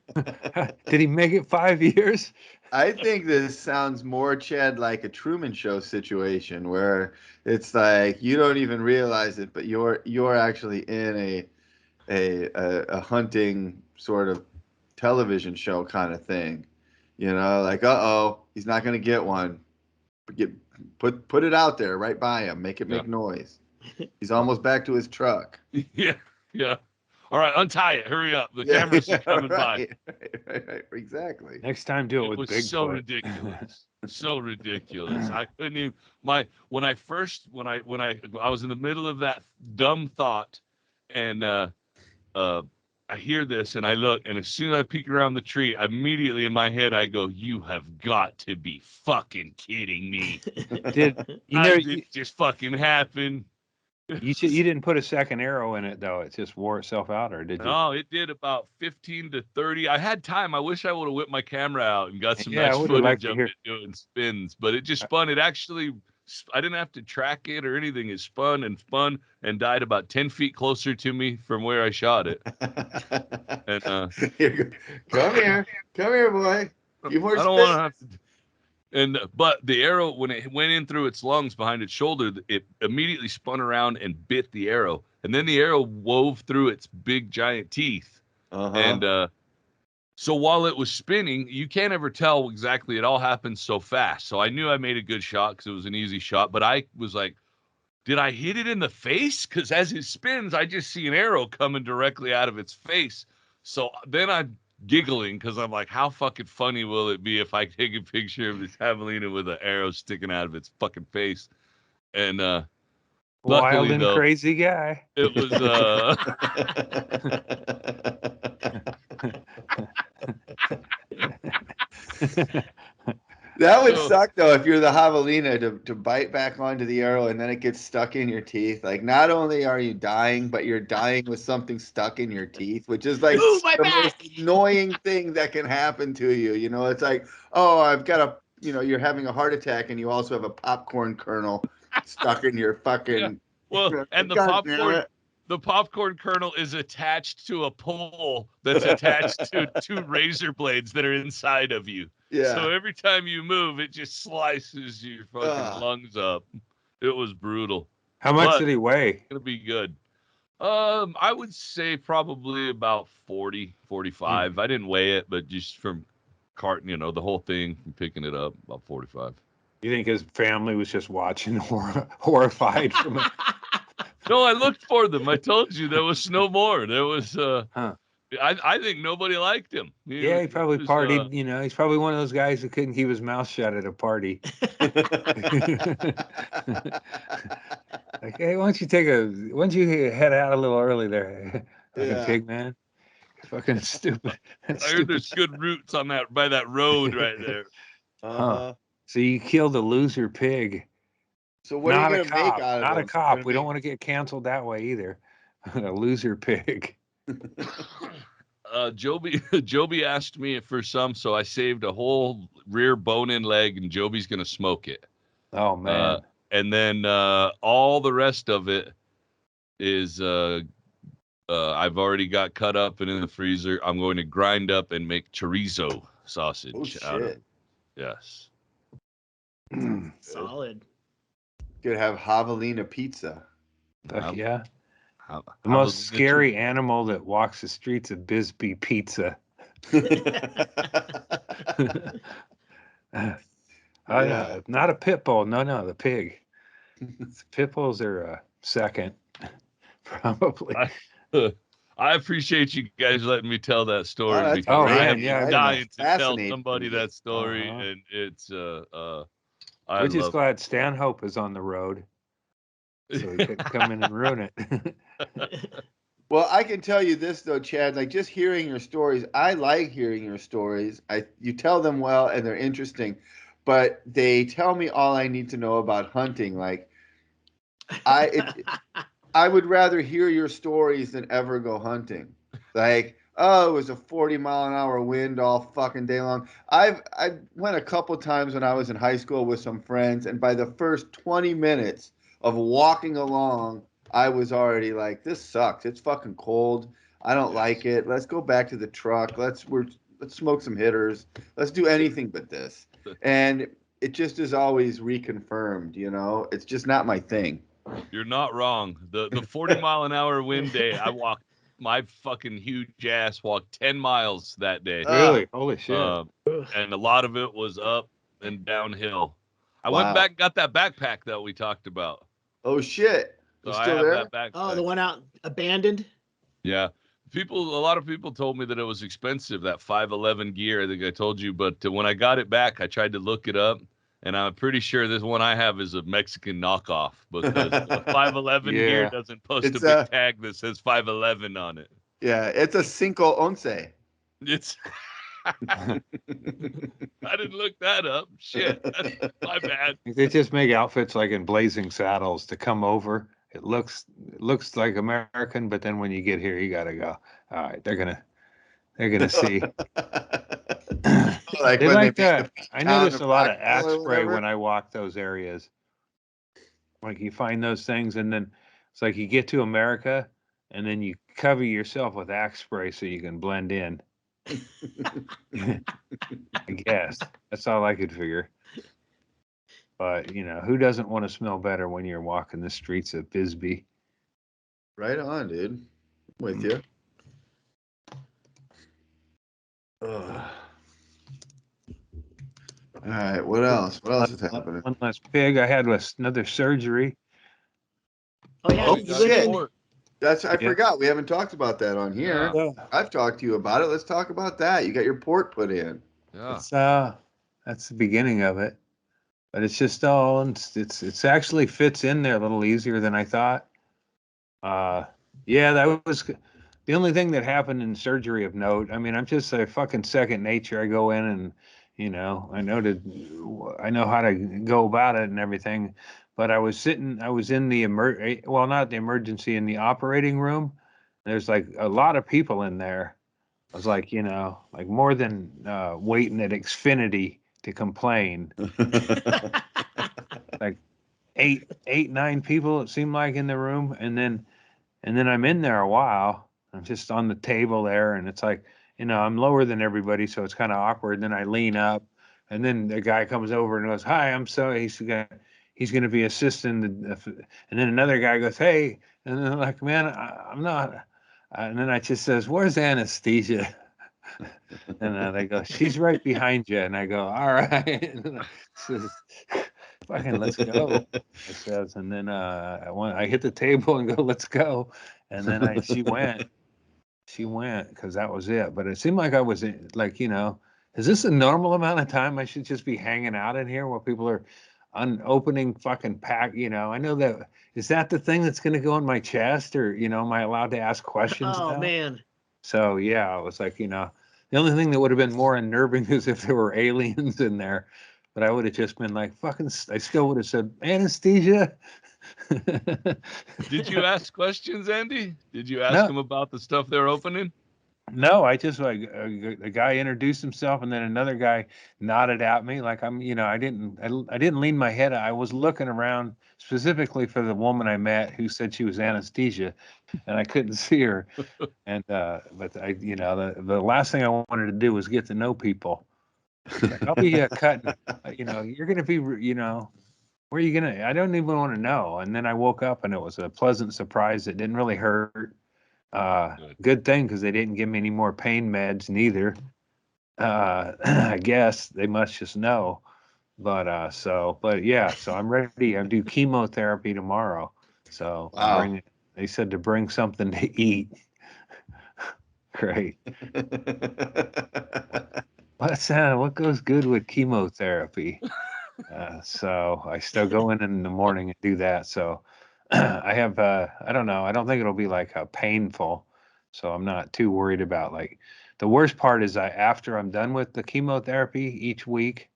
he make it 5 years? I think this sounds more, Chad, like a Truman Show situation where it's like you don't even realize it, but you're actually in a hunting sort of television show kind of thing. You know, like he's not gonna get one. Put it out there right by him. Make it make noise. He's almost back to his truck. Yeah. All right, untie it. Hurry up. The camera's coming by. Right. Exactly. Next time, do it with Bigfoot. So ridiculous. So ridiculous. I couldn't even. When I was in the middle of that dumb thought, and I hear this, and I look, and as soon as I peek around the tree, immediately in my head I go, "You have got to be fucking kidding me!" Did it just fucking happen? You didn't put a second arrow in it though. It just wore itself out, or did you? No, it did about 15 to 30. I had time. I wish I would have whipped my camera out and got some nice footage of it doing spins, but it just spun. It actually, I didn't have to track it or anything. It spun and died about 10 feet closer to me from where I shot it. And come here, boy. I don't want to have to. But the arrow, when it went in through its lungs behind its shoulder, it immediately spun around and bit the arrow. And then the arrow wove through its big giant teeth. And so while it was spinning, you can't ever tell exactly. It all happened so fast. So I knew I made a good shot because it was an easy shot. But I was like, did I hit it in the face? Because as it spins, I just see an arrow coming directly out of its face. So then I'm giggling because I'm like, how fucking funny will it be if I take a picture of this javelina with an arrow sticking out of its fucking face? And wild and though, crazy guy. It was that would suck though if you're the javelina to bite back onto the arrow and then it gets stuck in your teeth. Like not only are you dying, but you're dying with something stuck in your teeth, which is like the most annoying thing that can happen to you. You know, it's like, I've got you're having a heart attack and you also have a popcorn kernel stuck in your fucking. Yeah. Well, and the popcorn kernel is attached to a pole that's attached to 2 razor blades that are inside of you. Yeah. So every time you move, it just slices your fucking lungs up. It was brutal. How much did he weigh? It'll be good. I would say probably about 40, 45. I didn't weigh it, but just from carting, the whole thing, from picking it up, about 45. You think his family was just watching horrified from it? No, I looked for them. I told you there was no more. There was I think nobody liked him. He probably partied. He's probably one of those guys who couldn't keep his mouth shut at a party. Like, hey, why don't you head out a little early there, fucking pig man? Fucking stupid. I heard there's good roots on by that road right there. So you killed a loser pig. So what are you going to make out of it? Not a cop. We don't want to get canceled that way either. A loser pig. Joby asked me for some, so I saved a whole rear bone-in leg, and Joby's going to smoke it. Oh, man. And then all the rest of it is I've already got cut up and in the freezer. I'm going to grind up and make chorizo sausage out of it. Yes. Solid. Could have javelina pizza. Fuck yeah. The most scary animal that walks the streets of Bisbee, pizza. Not a pit bull. No, the pig. Pit bulls are second, probably. I appreciate you guys letting me tell that story. I'm dying to tell somebody that story, and it's we're just glad Stanhope is on the road, so he could come in and ruin it. Well, I can tell you this though, Chad. Like just hearing your stories, I like hearing your stories. You tell them well and they're interesting, but they tell me all I need to know about hunting. Like I would rather hear your stories than ever go hunting. Like, oh, it was a 40-mile-an-hour wind all fucking day long. I went a couple times when I was in high school with some friends, and by the first 20 minutes of walking along, I was already like, this sucks. It's fucking cold. I don't like it. Let's go back to the truck. Let's smoke some hitters. Let's do anything but this. And it just is always reconfirmed, you know? It's just not my thing. You're not wrong. The 40-mile-an-hour wind day, I walked my fucking huge ass walked 10 miles that day. Really? Holy shit. And a lot of it was up and downhill. I Wow. went back and got that backpack that we talked about. Oh shit. So It's I still have there? that backpack. Oh, the one out abandoned? Yeah. A lot of people told me that it was expensive, that 511 gear, I think I told you, but when I got it back, I tried to look it up, and I'm pretty sure this one I have is a Mexican knockoff, because the 511 gear doesn't post a big tag that says 511 on it. Yeah, it's a Cinco Once. It's I didn't look that up. Shit, that's my bad. They just make outfits like in Blazing Saddles to come over. It looks like American, but then when you get here, you gotta go. All right, they're gonna see. Like They when like they that. I noticed a lot of axe or spray whatever. when I walk those areas. Like you find those things, and then it's like you get to America, and then you cover yourself with axe spray so you can blend in. I guess that's all I could figure. But you know, who doesn't want to smell better when you're walking the streets of Bisbee? Right on, dude. I'm with you. Ugh. All right, what else? What else is happening? One less pig. I had another surgery. Oh yeah, Oh, you live shit. in. I forgot. We haven't talked about that on here. Yeah. I've talked to you about it. Let's talk about that. You got your port put in. Yeah. That's the beginning of it. But it's just all it's actually fits in there a little easier than I thought. Yeah, that was the only thing that happened in surgery of note. I mean, I'm just a fucking second nature. I go in and, you know, I know how to go about it and everything. But I was in the not the emergency, in the operating room. There's like a lot of people in there. I was like, you know, like more than waiting at Xfinity to complain. Like eight, 9 people, it seemed like, in the room. And then I'm in there a while. I'm just on the table there, and it's like, you know, I'm lower than everybody, so it's kind of awkward. Then I lean up, and then the guy comes over and goes, "Hi, he's gonna be assisting." And then another guy goes, "Hey," and then I'm like, "Man, I'm not." And then I just says, "Where's anesthesia?" And they go, "She's right behind you." And I go, "All right." And I says, "Fucking let's go," I says. And then I hit the table and go, "Let's go." And then she went because that was it. But it seemed like I was like, you know, is this a normal amount of time I should just be hanging out in here while people are opening fucking pack? You know, I know that. Is that the thing that's going to go in my chest, or, you know, am I allowed to ask questions now? Oh man. So yeah, I was like, you know, the only thing that would have been more unnerving is if there were aliens in there. But I would have just been like, fucking, I still would have said, anesthesia. Did you ask questions, Andy? Did you ask No. them about the stuff they're opening? No, I just like the guy introduced himself, and then another guy nodded at me like I'm, you know, I didn't lean my head. I was looking around specifically for the woman I met who said she was anesthesia, and I couldn't see her. And but I, you know, the last thing I wanted to do was get to know people. Like, I'll be cutting, you know, you're gonna be, you know, where are you gonna? I don't even want to know. And then I woke up, and it was a pleasant surprise. It didn't really hurt. Good thing, because they didn't give me any more pain meds neither. I guess they must just know. But yeah, so I'm ready. I do chemotherapy tomorrow. So Wow. they said to bring something to eat. Great. What goes good with chemotherapy? So I still go in the morning and do that. So I have, I don't know. I don't think it'll be like painful. So I'm not too worried about, like, the worst part is after I'm done with the chemotherapy each week,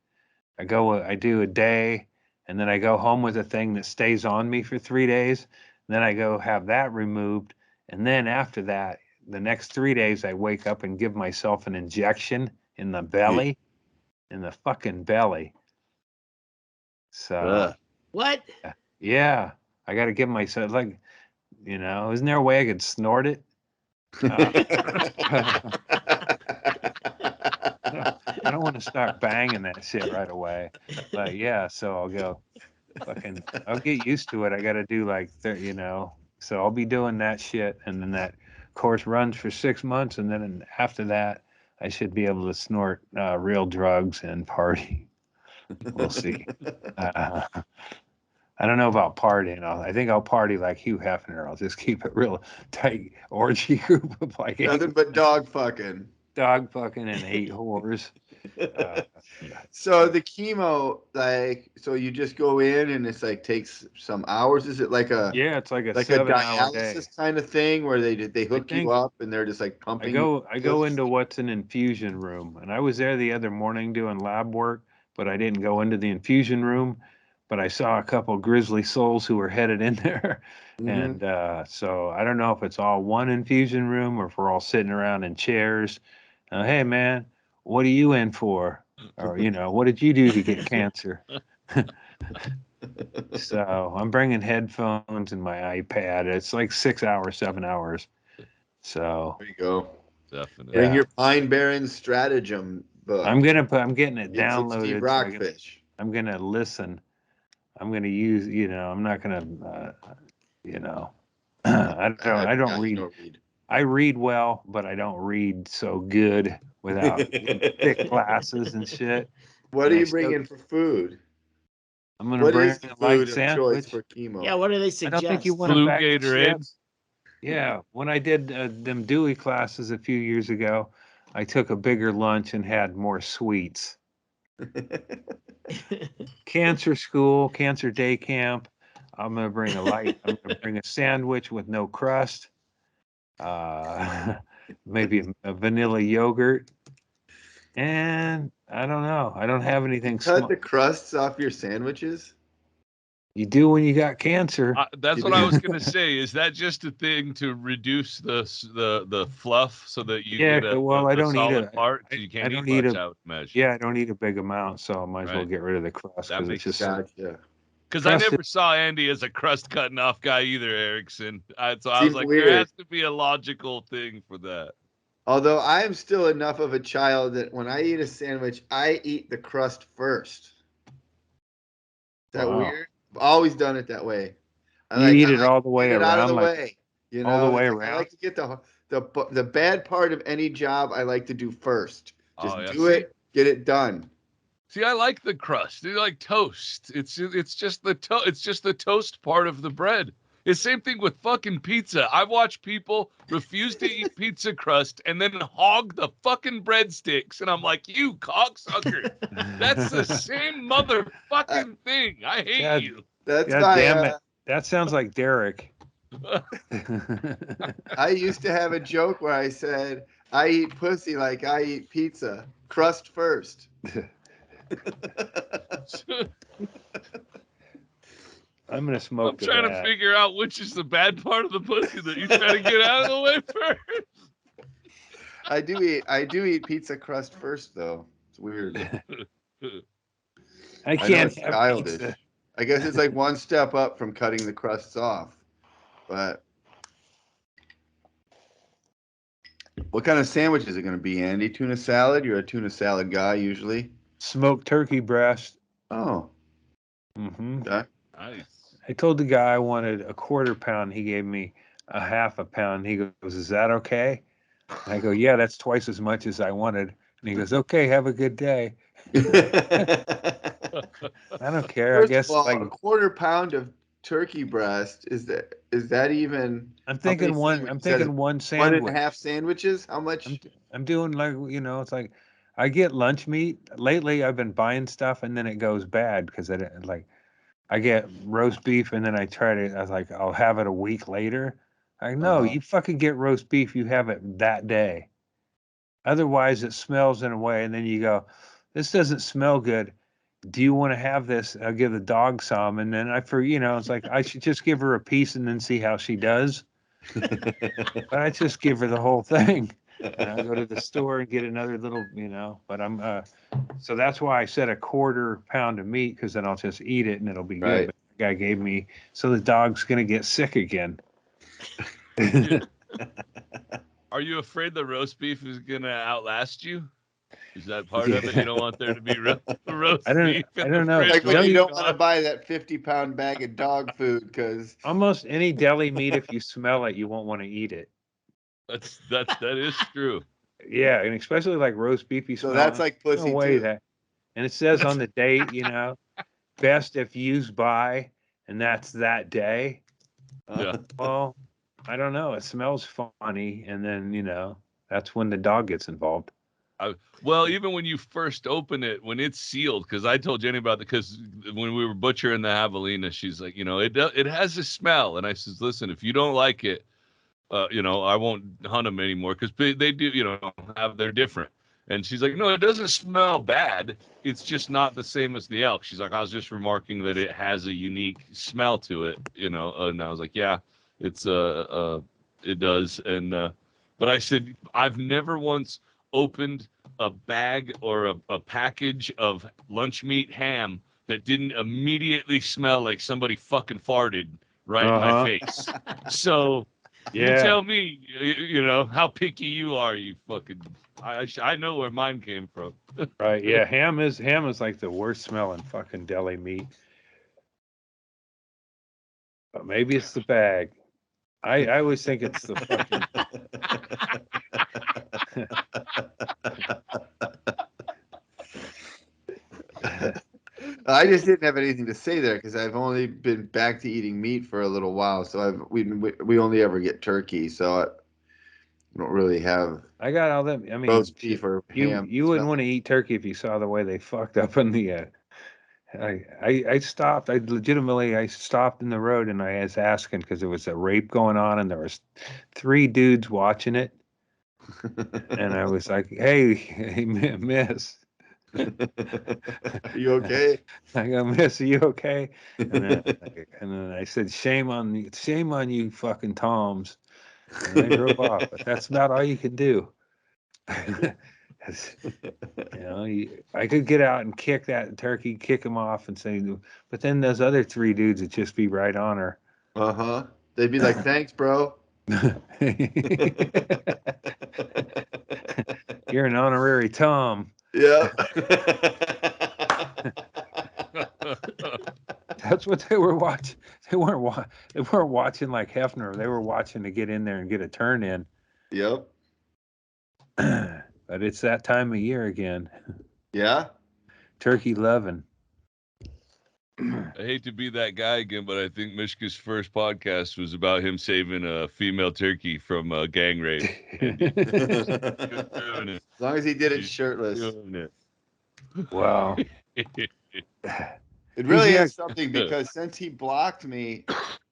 I do a day, and then I go home with a thing that stays on me for 3 days. And then I go have that removed. And then after that, the next 3 days, I wake up and give myself an injection in the belly, in the fucking belly. So what? Yeah, I got to give myself like, isn't there a way I could snort it? I don't want to start banging that shit right away. But yeah, so I'll get used to it. I got to do like, so I'll be doing that shit. And then that course runs for 6 months. And then after that, I should be able to snort real drugs and party. We'll see. I don't know about partying. I think I'll party like Hugh Hefner. I'll just keep it real tight orgy group of like nothing but dog fucking and 8 whores. So the chemo, like, so you just go in and it's like takes some hours. Is it like a it's like a like 7-hour day dialysis kind of thing where they hook you up and they're just like pumping? I go into what's an infusion room, and I was there the other morning doing lab work, but I didn't go into the infusion room. But I saw a couple grizzly souls who were headed in there. Mhm. And so I don't know if it's all one infusion room or if we're all sitting around in chairs. Hey, man, what are you in for? Or, what did you do to get cancer? So I'm bringing headphones and my iPad. It's like 6 hours, 7 hours. So There you go. Definitely. Bring your Pine Barrens stratagem book. I'm getting it Get some downloaded. Steve Rockfish. I'm gonna listen. I'm gonna use. I'm not gonna. I don't read. I read well, but I don't read so good without thick glasses and shit. What are you bringing for food? I'm gonna bring a a light food of choice sandwich. for chemo? Yeah, what do they I suggest? don't think you want a Blue bag of Gatorade. chips. Yeah, when I did them Dewey classes a few years ago, I took a bigger lunch and had more sweets. Cancer school, cancer day camp. I'm gonna bring I'm gonna bring a sandwich with no crust. Maybe a vanilla yogurt. And I don't know. I don't have anything. Cut the crusts off your sandwiches. You do when you got cancer. That's what I was gonna say. Is that just a thing to reduce the fluff so that you get I don't solid part? So you can't eat much out measure. Yeah, I don't eat a big amount, so I might as well get rid of the crust because it's just. Because I never saw Andy as a crust cutting off guy either, Erickson. So I was like, there has to be a logical thing for that. Although I am still enough of a child that when I eat a sandwich, I eat the crust first. Is that weird? I've always done it that way. You eat it all the way around, out of the way. All the way around. I like to get the bad part of any job. I like to do first. Just do it, get it done. See, I like the crust. It's like toast. It's just the toast part of the bread. It's the same thing with fucking pizza. I've watched people refuse to eat pizza crust and then hog the fucking breadsticks, and I'm like, you cocksucker. That's the same motherfucking thing. I hate you. That's damn it. That sounds like Derek. I used to have a joke where I said, I eat pussy like I eat pizza. Crust first. I'm gonna smoke. I'm trying to figure out which is the bad part of the pussy that you try to get out of the way first. I do eat pizza crust first, though. It's weird. I can't have childish. Pizza. I guess it's like one step up from cutting the crusts off. But what kind of sandwich is it going to be, Andy? Tuna salad? You're a tuna salad guy usually. Smoked turkey breast. Oh. Mm-hmm. Okay. Nice. I told the guy I wanted a 1/4 pound. He gave me a 1/2 pound. He goes, "Is that okay?" And I go, "Yeah, that's twice as much as I wanted." And he goes, "Okay, have a good day." I don't care. First I guess of all, like a 1/4 pound of turkey breast is that even? I'm thinking one sandwich. 1 1/2 sandwiches. How much? I'm doing like it's like I get lunch meat. Lately, I've been buying stuff and then it goes bad because I get roast beef and then I'll have it a week later. No, you fucking get roast beef, you have it that day. Otherwise, it smells in a way, and then you go, this doesn't smell good. Do you want to have this? I'll give the dog some, and then it's like I should just give her a piece and then see how she does. But I just give her the whole thing. And I go to the store and get another little, but so that's why I said a quarter pound of meat, because then I'll just eat it and it'll be good. Right. But the guy gave me, so the dog's going to get sick again. Are you afraid the roast beef is going to outlast you? Is that part of it? You don't want there to be roast beef? I don't know. Like when you don't want to buy that 50-pound bag of dog food because almost any deli meat, if you smell it, you won't want to eat it. That is true. Yeah, and especially like roast beef. So that's like pussy no way too. That, and it says on the date, best if used by, and that's that day. Yeah. Well, I don't know. It smells funny, and then that's when the dog gets involved. Well, even when you first open it, when it's sealed, because I told Jenny about it, because when we were butchering the javelina, she's like, it has a smell, and I says, listen, if you don't like it, I won't hunt them anymore, because they do, they're different. And she's like, no, it doesn't smell bad. It's just not the same as the elk. She's like, I was just remarking that it has a unique smell to it, and I was like, yeah, it does. And but I said, I've never once opened a bag or a package of lunch meat ham that didn't immediately smell like somebody fucking farted right in my face. So you tell me, how picky you are, you fucking. I know where mine came from. Right? Yeah, ham is like the worst smelling fucking deli meat. But maybe it's the bag. I always think it's the fucking. I just didn't have anything to say there because I've only been back to eating meat for a little while. So we only ever get turkey, so I don't really have. I got all that. I mean, roast beef or ham. You wouldn't want to eat turkey if you saw the way they fucked up in the. I stopped. I stopped in the road and I was asking because there was a rape going on and there was 3 dudes watching it, and I was like, "Hey, miss." You okay? I go, "Miss, are you okay?" And then I said, shame on you fucking Toms." And I drove off, but that's about all you can do. I could get out and kick that turkey, kick him off and say, but then those other 3 dudes would just be right on her. Uh-huh. They'd be like, thanks, bro. You're an honorary Tom. Yeah. That's what they were watching. They weren't watching like Hefner. They were watching to get in there and get a turn in. Yep. But it's that time of year again. Yeah. Turkey loving. I hate to be that guy again, but I think Mishka's first podcast was about him saving a female turkey from a gang rape. As long as he did it shirtless. Wow. It really is something because since he blocked me,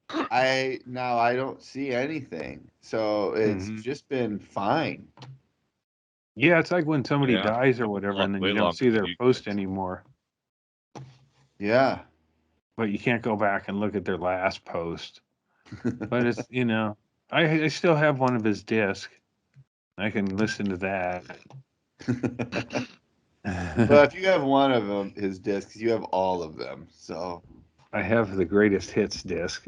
I don't see anything. So it's just been fine. Yeah, it's like when somebody dies or whatever, and then you don't see their post anymore. Yeah. But you can't go back and look at their last post. But it's, I still have one of his discs. I can listen to that. Well, if you have one of them, his discs, you have all of them. So I have the greatest hits disc.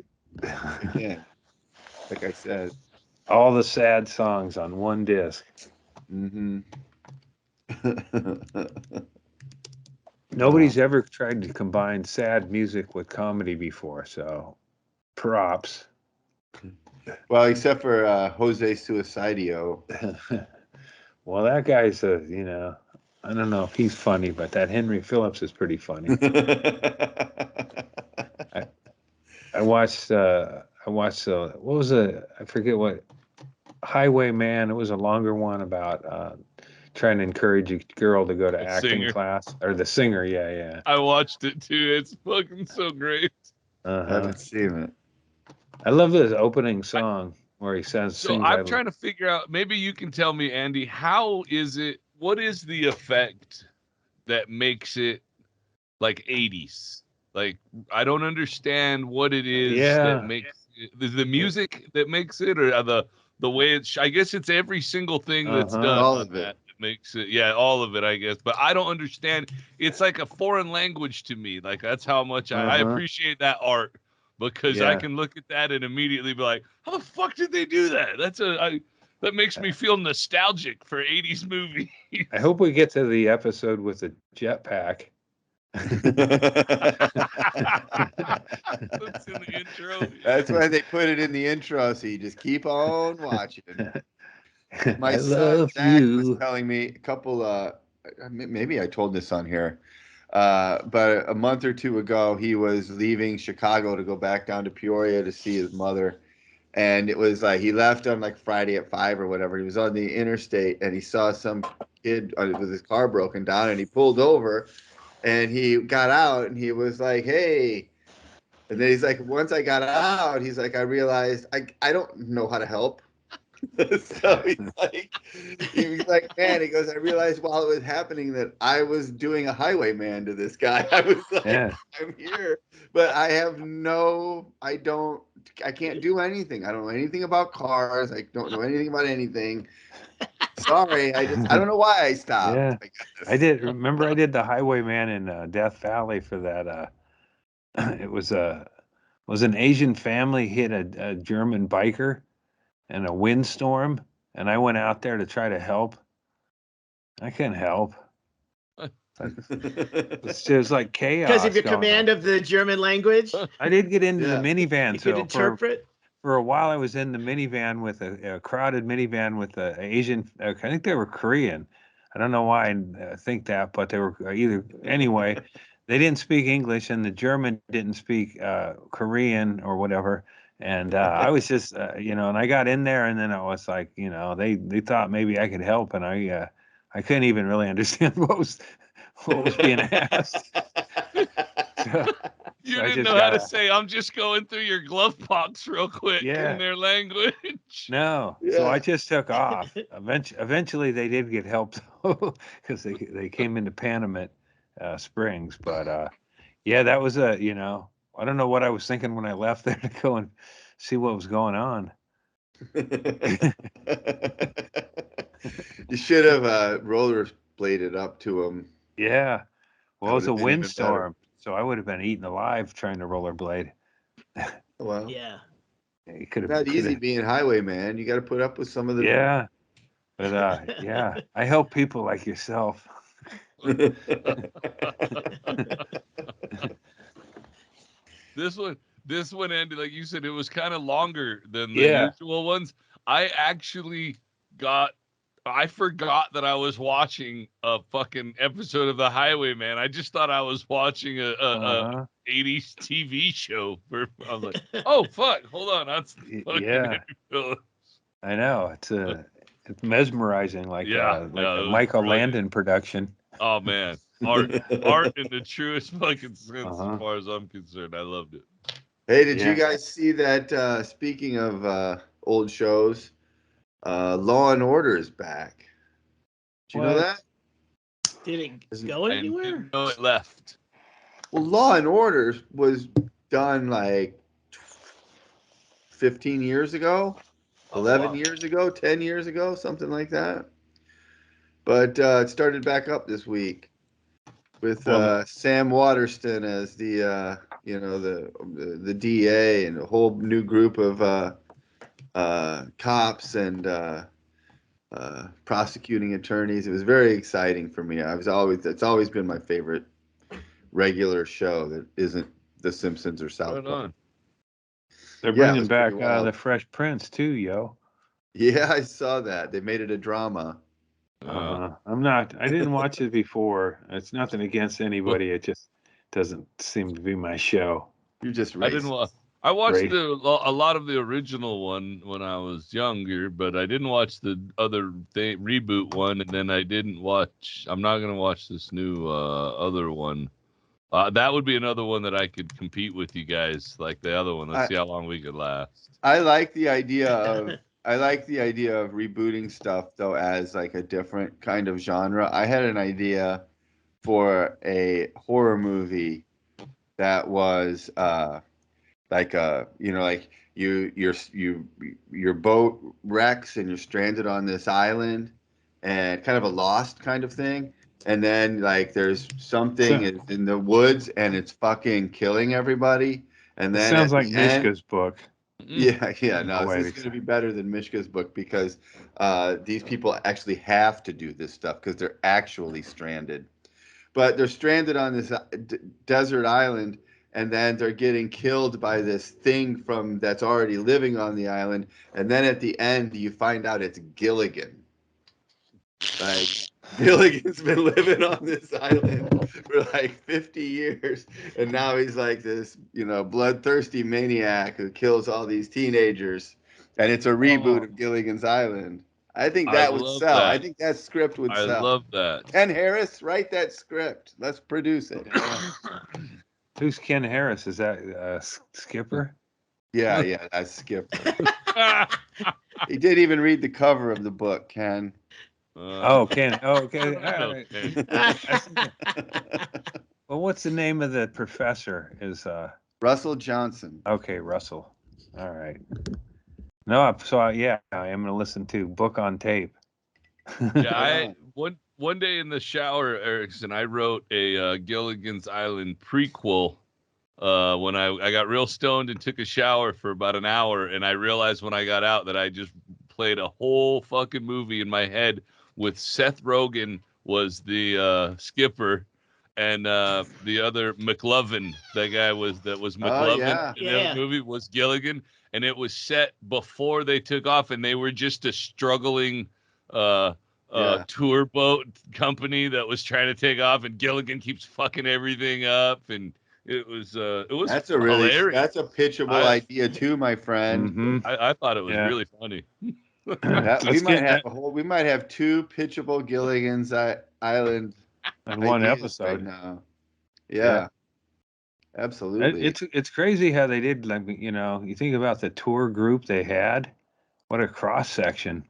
Again, like I said, all the sad songs on one disc. Mm-hmm. Nobody's ever tried to combine sad music with comedy before, so props. Well, except for Jose Suicidio. Well, that guy's I don't know if he's funny, but that Henry Phillips is pretty funny. I watched what was I forget what Highwayman. It was a longer one about trying to encourage a girl to go to acting class, or the singer. Yeah. I watched it too. It's fucking so great. I haven't seen it. I love his opening song where he says. So I'm trying to figure out. Maybe you can tell me, Andy. How is it? What is the effect that makes it like 80s? Like I don't understand what it is that makes the music that makes it, or the way it's. I guess it's every single thing that's done. All of it. That makes it. Yeah, all of it. I guess, but I don't understand. It's like a foreign language to me. Like that's how much I appreciate that art, because I can look at that and immediately be like, how the fuck did they do that? That makes me feel nostalgic for 80s movies. I hope we get to the episode with the jetpack. That's in the intro. That's why they put it in the intro, so you just keep on watching. My son Zach was telling me a couple. Maybe I told this on here, but a month or two ago, he was leaving Chicago to go back down to Peoria to see his mother. And it was like he left on like Friday at 5 or whatever. He was on the interstate and he saw some kid with his car broken down, and he pulled over and he got out and he was like, "Hey." And then he's like, once I got out, he's like, I realized I don't know how to help. So he's like, man, he goes, I realized while it was happening that I was doing a highwayman to this guy. I was like, I'm here, but I can't do anything. I don't know anything about cars. I don't know anything about anything. Sorry, I don't know why I stopped. Yeah, I did. Remember, I did the highwayman in Death Valley for that. It was an Asian family hit a German biker in a windstorm, and I went out there to try to help. I couldn't help. It was like chaos. Because of your command of the German language? I did get into the minivan. You could interpret? For a while, I was in the minivan with a crowded minivan with an Asian, I think they were Korean. I don't know why I think that, but they were either, anyway, they didn't speak English, and the German didn't speak Korean or whatever. And I was just, and I got in there, and then I was like, they thought maybe I could help, and I couldn't even really understand what was being asked. You didn't know how to say, I'm just going through your glove box real quick in their language. No. Yeah. So I just took off. Eventually they did get help because they came into Panamint Springs. But that was I don't know what I was thinking when I left there to go and see what was going on. You should have rollerbladed up to him. Yeah. Well, it was a windstorm, so I would have been eaten alive trying to rollerblade. Well, yeah. You could have. Not easy being highwayman. You got to put up with some of the. Yeah. But I help people like yourself. This one, Andy, like you said, it was kind of longer than the usual ones. I forgot that I was watching a fucking episode of The Highwayman. I just thought I was watching a 80s TV show. I was like, oh fuck, hold on, that's I know it's mesmerizing, like a Michael Landon production. Oh man, art in the truest fucking sense, as far as I'm concerned. I loved it. Hey, did you guys see that? Speaking of old shows, Law and Order is back. Did you know that? Did it go anywhere? No, it left. Well, Law and Order was done like 15 years ago, 11 years ago, 10 years ago, something like that. But it started back up this week with Sam Waterston as the the DA and a whole new group of cops and prosecuting attorneys. It was very exciting for me. It's always been my favorite regular show that isn't The Simpsons or South Park. They're bringing back the Fresh Prince too, yo. Yeah, I saw that. They made it a drama. I didn't watch it before. It's nothing against anybody. It just doesn't seem to be my show. You're just racist. I watched a lot of the original one when I was younger, but I didn't watch the other reboot one, and then I'm not going to watch this new other one. That would be another one that I could compete with you guys, like the other one. Let's see how long we could last. I like the idea of rebooting stuff, though, as like a different kind of genre. I had an idea for a horror movie that was like your boat wrecks and you're stranded on this island, and kind of a Lost kind of thing. And then like there's something in the woods and it's fucking killing everybody. And It then sounds at like the end, Mishka's book. yeah, no, Oh, this is going to be better than Mishka's book because these people actually have to do this stuff because they're actually stranded. But they're stranded on this desert island, and then they're getting killed by this thing from that's already living on the island. And then at the end, you find out it's Gilligan. Like Gilligan's been living on this island for like 50 years, and now he's like this, bloodthirsty maniac who kills all these teenagers. And it's a reboot of Gilligan's Island. I think that would sell. I think that script would sell. I love that. Ken Harris, write that script. Let's produce it. Who's Ken Harris? Is that Skipper? Yeah, that's Skipper. He didn't even read the cover of the book, Ken. Ken. Oh, okay. All right. Well, what's the name of the professor? Is Russell Johnson. Okay, Russell. All right. No, I am going to listen to Book on Tape. Yeah, one day in the shower, Erickson, I wrote a Gilligan's Island prequel. When I got real stoned and took a shower for about an hour, and I realized when I got out that I just played a whole fucking movie in my head with Seth Rogen was the skipper, and the other McLovin, that guy was McLovin. In the movie was Gilligan, and it was set before they took off, and they were just a struggling tour boat company that was trying to take off, and Gilligan keeps fucking everything up, and it was that's hilarious. That's a pitchable idea too, my friend. Mm-hmm. I thought it was really funny. We might have two pitchable Gilligan's Island in one episode right now. Yeah. Absolutely. It's crazy how they did, like, you think about the tour group they had. What a cross section,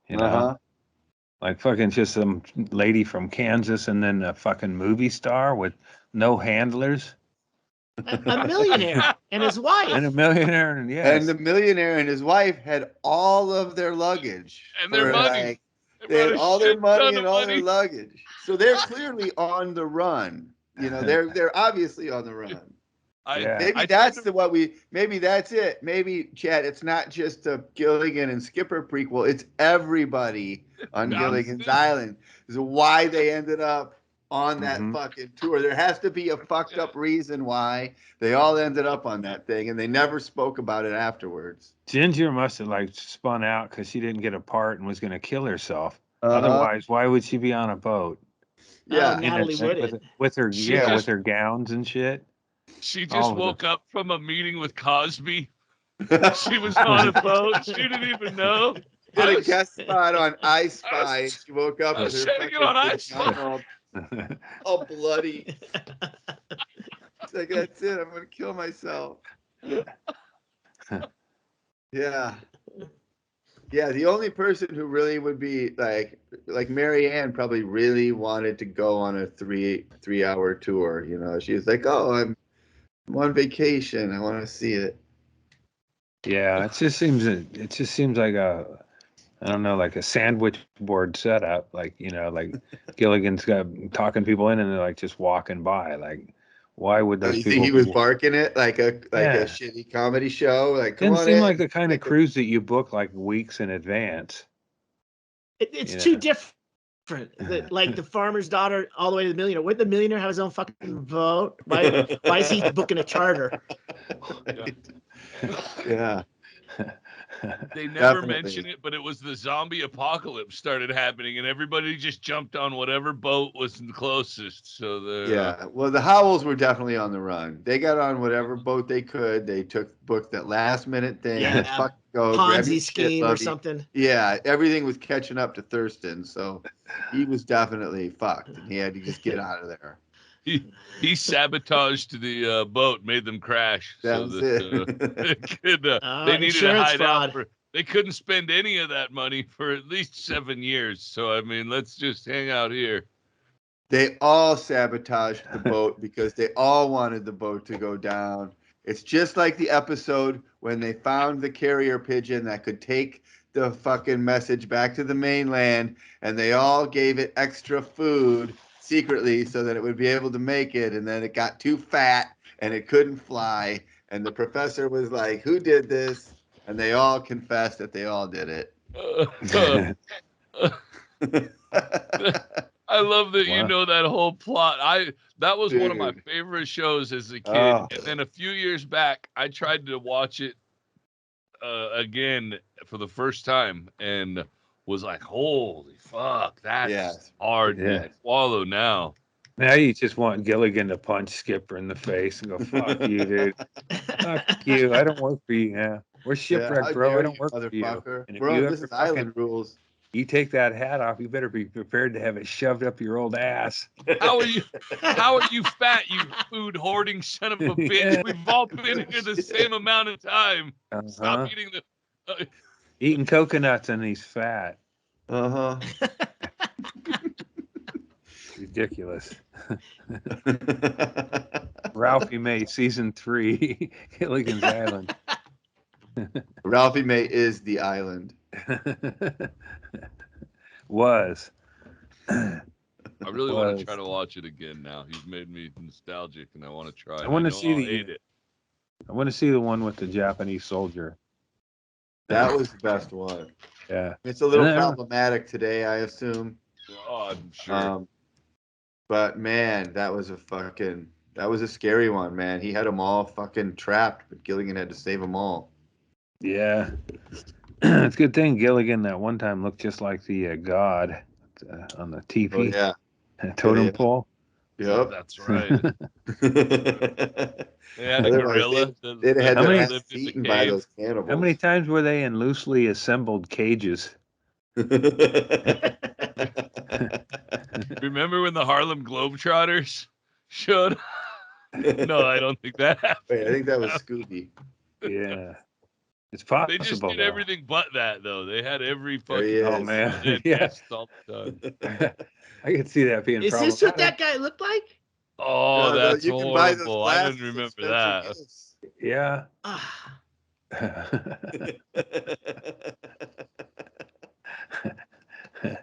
like fucking just some lady from Kansas and then a fucking movie star with no handlers. A millionaire and his wife. And a millionaire, and the millionaire and his wife had all of their luggage and their money. They had all their money and all their luggage. So they're clearly on the run. They're obviously on the run. Maybe that's it. Maybe, Chad, it's not just a Gilligan and Skipper prequel. It's everybody on Gilligan's Island. This is why they ended up on that fucking tour. There has to be a fucked up reason why they all ended up on that thing, and they never spoke about it afterwards. Ginger must have spun out because she didn't get a part and was going to kill herself. Otherwise, why would she be on a boat? Yeah, Natalie Wood with her with her gowns and shit. She just woke up from a meeting with Cosby. She was on a boat. She didn't even know. Did a guest spot on I Spy, and she woke up with her fucking all bloody. It's like, that's it. I'm gonna kill myself. Yeah. The only person who really would be like Mary Ann probably really wanted to go on a three-hour tour. She was like, "Oh, I'm on vacation. I want to see it." Yeah, it just seems like like a sandwich board setup. Like Gilligan's got talking people in, and they're like just walking by. Like, why would those people? You think he was barking it like a shitty comedy show? Like, didn't seem like the kind of cruise that you book like weeks in advance. It's too different. Like the farmer's daughter all the way to the millionaire. Wouldn't the millionaire have his own fucking boat? Why is he booking a charter? Yeah. They never mention it, but it was the zombie apocalypse started happening, and everybody just jumped on whatever boat was the closest. So well, the Howells were definitely on the run. They got on whatever boat they could. They booked that last minute thing. Yeah, Ponzi scheme or something. Yeah, everything was catching up to Thurston, so he was definitely fucked, and he had to just get out of there. He sabotaged the boat, made them crash. That was they needed to hide out. They couldn't spend any of that money for at least 7 years. So, I mean, let's just hang out here. They all sabotaged the boat because they all wanted the boat to go down. It's just like the episode when they found the carrier pigeon that could take the fucking message back to the mainland, and they all gave it extra food secretly so that it would be able to make it, and then it got too fat and it couldn't fly, and the professor was like, who did this? And they all confessed that they all did it. I love that you know that whole plot. That was one of my favorite shows as a kid. And then a few years back, I tried to watch it again for the first time and was like, holy fuck, that's hard to swallow now. Now you just want Gilligan to punch Skipper in the face and go, fuck you, dude. Fuck you. I don't work for you now. We're shipwrecked, bro. I don't work for you. And if bro, you this is island rules. You take that hat off, you better be prepared to have it shoved up your old ass. How are you fat, you food hoarding son of a bitch? We've all been here the same amount of time. Stop eating eating coconuts and he's fat. Ridiculous. Ralphie May, season 3, Gilligan's Island. Ralphie May is the island. Was. I really want to try to watch it again now. He's made me nostalgic, and I want to try. I want to see I want to see the one with the Japanese soldier. That was the best one. Yeah. It's a little problematic today, I assume. Oh, I'm sure. But man, that was a scary one, man. He had them all fucking trapped, but Gilligan had to save them all. Yeah. It's a good thing Gilligan that one time looked just like the god on the teepee. Totem pole. Yep. That's right. They had a gorilla. They'd had their ass eaten by those cannibals. How many times were they in loosely assembled cages? Remember when the Harlem Globetrotters showed? No, I don't think that happened. Wait, I think that was Scooby. Yeah. It's possible. They just did everything but that, though. They had every fucking. Oh man, yes. All the time. I could see that being. Is this what that guy looked like? Oh, that's horrible. I didn't remember that. Yeah.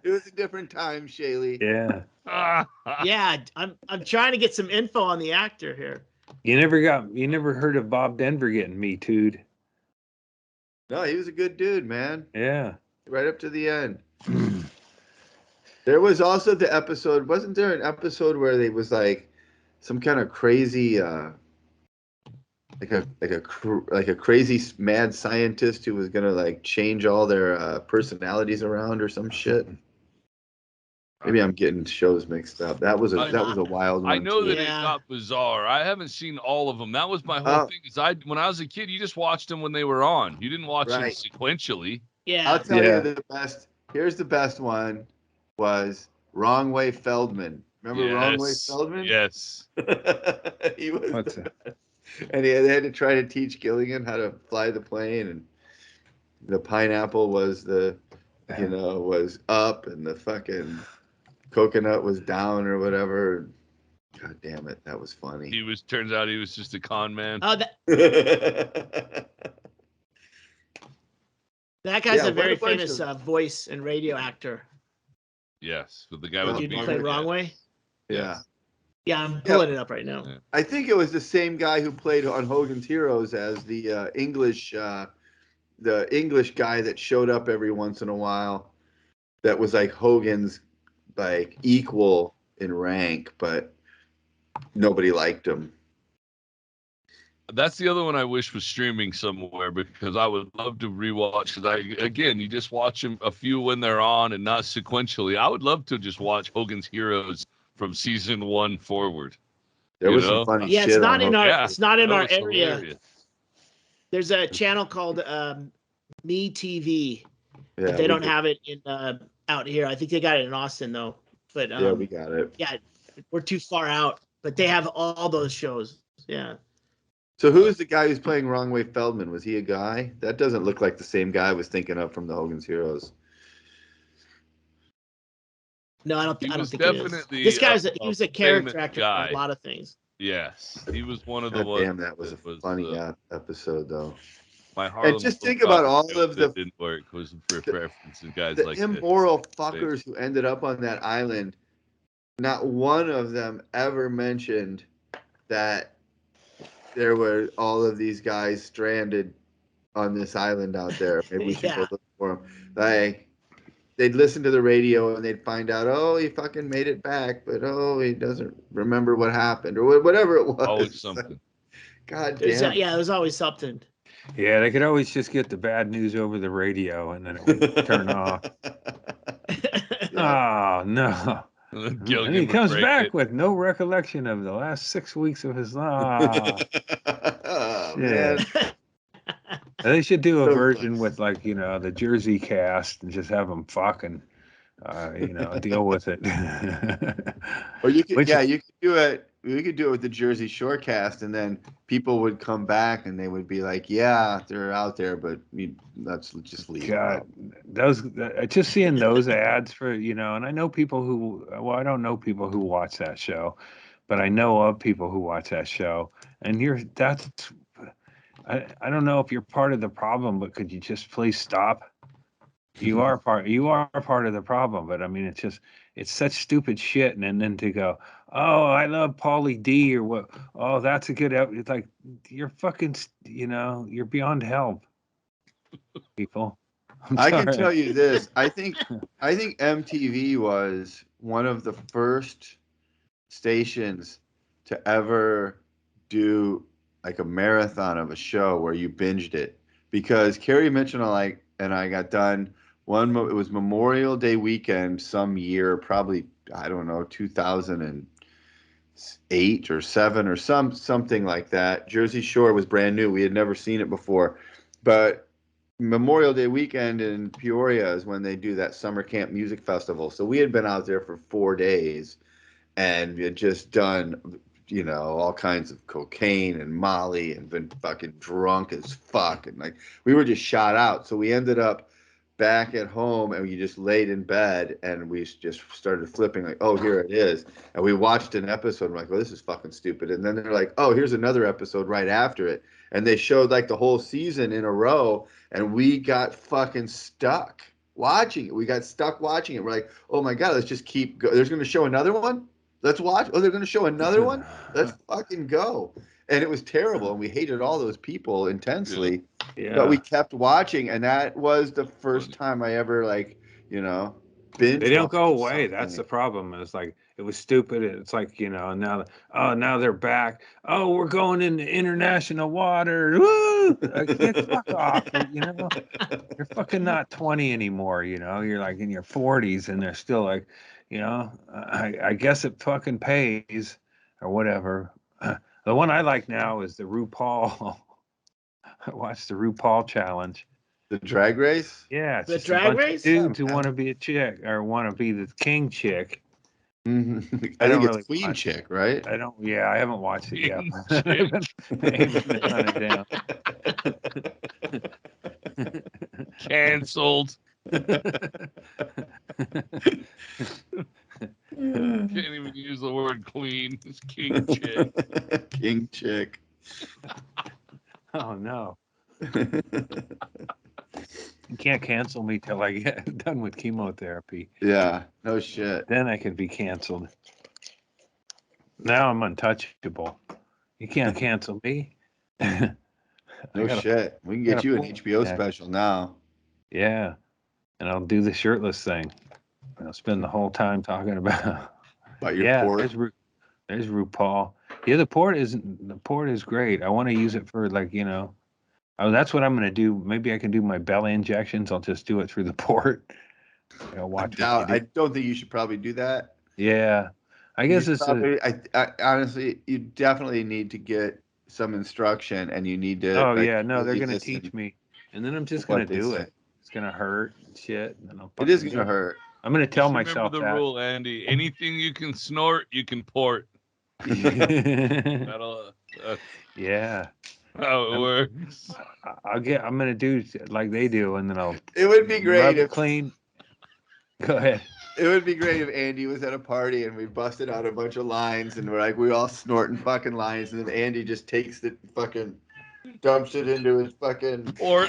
It was a different time, Shaylee. Yeah. Yeah, I'm trying to get some info on the actor here. You never heard of Bob Denver getting Me Too'd? No, he was a good dude, man. Yeah. Right up to the end. There was also the episode. Wasn't there an episode where they was like some kind of crazy, like a crazy mad scientist who was gonna like change all their personalities around or some shit? Maybe I'm getting shows mixed up. That was a wild one. I know that it got bizarre. I haven't seen all of them. That was my whole thing. When I was a kid, you just watched them when they were on. You didn't watch them sequentially. Yeah. I'll tell you the best. Here's the best one. Was Wrong Way Feldman. Remember Wrong Way Feldman? Yes. He was. What's that? And they had to try to teach Gilligan how to fly the plane, and the pineapple was was up, and the fucking coconut was down or whatever. God damn it, that was funny. Turns out he was just a con man. Oh, that guy's a very famous voice and radio actor. Yes, with the guy with the beard. Did he play Wrong Way? Yeah. Yeah, I'm pulling it up right now. Yeah. I think it was the same guy who played on Hogan's Heroes as the English guy that showed up every once in a while. That was like Hogan's like equal in rank, but nobody liked him. That's the other one I wish was streaming somewhere, because I would love to rewatch. Because you just watch them a few when they're on and not sequentially. I would love to just watch Hogan's Heroes from season 1 forward. There was some funny shit. It's not in our area. Hilarious. There's a channel called Me TV. Yeah, but they don't have it in out here. I think they got it in Austin though. But yeah, we got it. Yeah, we're too far out. But they have all those shows. Yeah. So who is the guy who's playing Wrong Way Feldman? Was he a guy? That doesn't look like the same guy I was thinking of from the Hogan's Heroes. No, I don't think it is. This guy's he was a character actor for a lot of things. Yes, he was one of the ones. Damn, that was a funny episode though. My Harlem And just think about all of that didn't work was for references guys the like immoral this. fuckers who ended up on that island. Not one of them ever mentioned that there were all of these guys stranded on this island out there. Maybe we should go look for them. Like, they'd listen to the radio and they'd find out, oh, he fucking made it back, but oh, he doesn't remember what happened or whatever it was. Always something. God damn. Yeah, there's always something. Yeah, they could always just get the bad news over the radio and then it would turn off. Oh, no. And he comes back with no recollection of the last 6 weeks of his life. Oh, yeah. man. They should do a version with, like, you know, the Jersey cast and just have them fucking, you know, deal with it. Or you could, you could do it. We could do it with the Jersey Shore cast, and then people would come back and they would be like, "Yeah, they're out there, but let's just leave." God, those just seeing those ads for, you know, and I know people who, well, I don't know people who watch that show, but I know of people who watch that show, and I don't know if you're part of the problem, but could you just please stop? You are part of the problem, but I mean, it's such stupid shit. And then to go, oh, I love Pauly D or what? Oh, that's a good. It's like, you're fucking, you know, you're beyond help, people. I can tell you this. I think MTV was one of the first stations to ever do like a marathon of a show where you binged it, because Carrie Mitchell and I got done. It was Memorial Day weekend some year, probably, I don't know, 2008 or 7 or something like that. Jersey Shore was brand new. We had never seen it before. But Memorial Day weekend in Peoria is when they do that summer camp music festival. So we had been out there for 4 days and we had just done, you know, all kinds of cocaine and Molly and been fucking drunk as fuck. And like, we were just shot out. So we ended up back at home and we just laid in bed and we just started flipping like, oh, here it is. And we watched an episode and we're like, well, this is fucking stupid. And then they're like, oh, here's another episode right after it. And they showed like the whole season in a row and we got fucking stuck watching it. We got stuck watching it. We're like, oh my God, let's just keep going. There's going to show another one? Let's watch. Oh, they're going to show another one? Let's fucking go. And it was terrible. And we hated all those people intensely. Yeah. But we kept watching. And that was the first time I ever, like, you know, binge. They don't go away. That's the problem. It's like, it was stupid. It's like, you know, now they're back. Oh, we're going into international water. Woo! Fuck off. You know, you're fucking not 20 anymore. You know, you're like in your 40s and they're still like, you know, I guess it fucking pays or whatever. The one I like now is the RuPaul. I watched the RuPaul challenge. The drag race? Yeah, it's the drag race. Dudes who want to be a chick or want to be the king chick. Mm-hmm. I think it's Queen Chick, right? I don't. Yeah, I haven't watched it yet. I haven't been hunted down. Canceled. Can't even use the word queen. It's King Chick. King Chick. Oh no. You can't cancel me till I get done with chemotherapy. Yeah, no shit. Then I can be canceled. Now I'm untouchable. You can't cancel me. No shit. We can get you an HBO special now. Yeah. And I'll do the shirtless thing. I'll spend the whole time talking about your port. There's RuPaul. Yeah, the port is great. I want to use it for, like, you know, that's what I'm going to do. Maybe I can do my belly injections. I'll just do it through the port. You know, I don't think you should probably do that. Yeah. I guess I honestly, you definitely need to get some instruction and you need to. Oh, yeah. No, they're going to teach me. And then I'm just going to do it. It's going to hurt and shit. And it is going to hurt. I'm going to tell myself remember the rule, Andy. Anything you can snort, you can port. Yeah. How it works. I'm going to do like they do, and then I'll. It would be great if clean. Go ahead. It would be great if Andy was at a party and we busted out a bunch of lines and we're all snorting fucking lines, and then Andy just takes the fucking dumps it into his fucking Or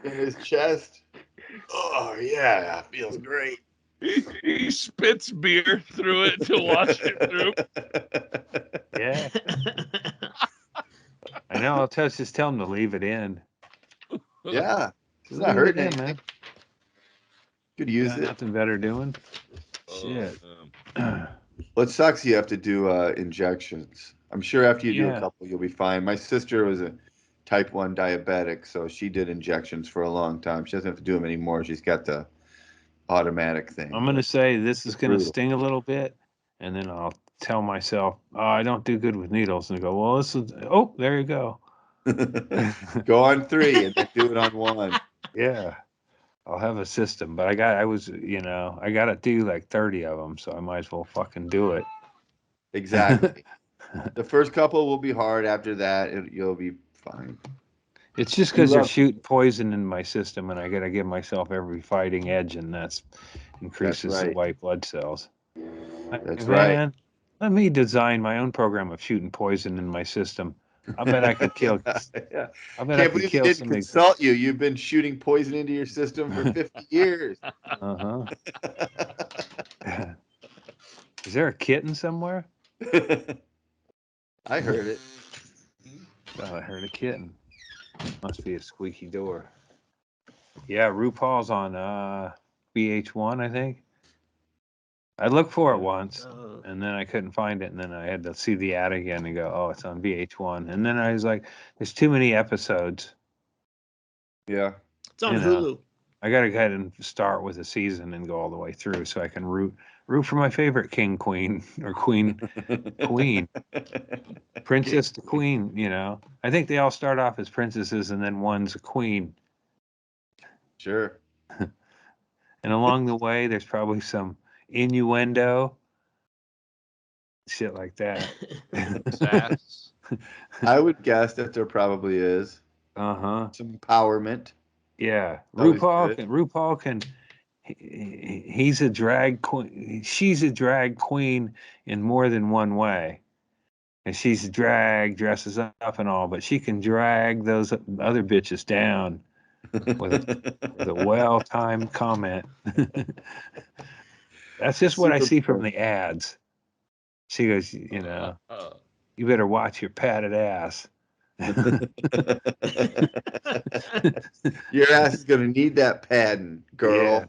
in his chest. Oh yeah, feels great. he spits beer through it to wash it through. Yeah. I know. Just tell him to leave it in. Yeah, it's not Leave it hurting in, anything. man. Could use Got it. nothing better doing. Shit. What sucks, you have to do injections. I'm sure after you do a couple, you'll be fine. My sister was a type 1 diabetic, so she did injections for a long time. She doesn't have to do them anymore. She's got the automatic thing. I'm going to say this is going to brutal. sting a little bit, and then I'll tell myself, oh, I don't do good with needles. And go, well, this is, oh, there you go. Go on 3 and then do it on 1. Yeah. I'll have a system, but I got to do like 30 of them, so I might as well fucking do it. Exactly. The first couple will be hard. After that, you'll be fine. It's just because they're shooting poison in my system, and I got to give myself every fighting edge, and that increases the white blood cells. That's right. Let me design my own program of shooting poison in my system. I bet I could kill. Yeah. I bet I could kill didn't consult you. You've been shooting poison into your system for 50 years. Uh-huh. Is there a kitten somewhere? I heard it. Oh, I heard a kitten. Must be a squeaky door. Yeah, RuPaul's on VH1, I think. I looked for it once, and then I couldn't find it, and then I had to see the ad again and go, oh, it's on VH1. And then I was like, there's too many episodes. Yeah. It's on Hulu. I got to go ahead and start with a season and go all the way through so I can root for my favorite king, queen, or queen. Princess to queen, I think they all start off as princesses and then one's a queen. Sure. And along the way, there's probably some innuendo, shit like that. I would guess that there probably is. Some empowerment. Yeah. RuPaul can he's a drag queen. She's a drag queen in more than one way. And she's dresses up and all, but she can drag those other bitches down with a well-timed comment. That's just what I see from the ads. She goes, you better watch your padded ass. Your ass is gonna need that padding, girl. Yeah.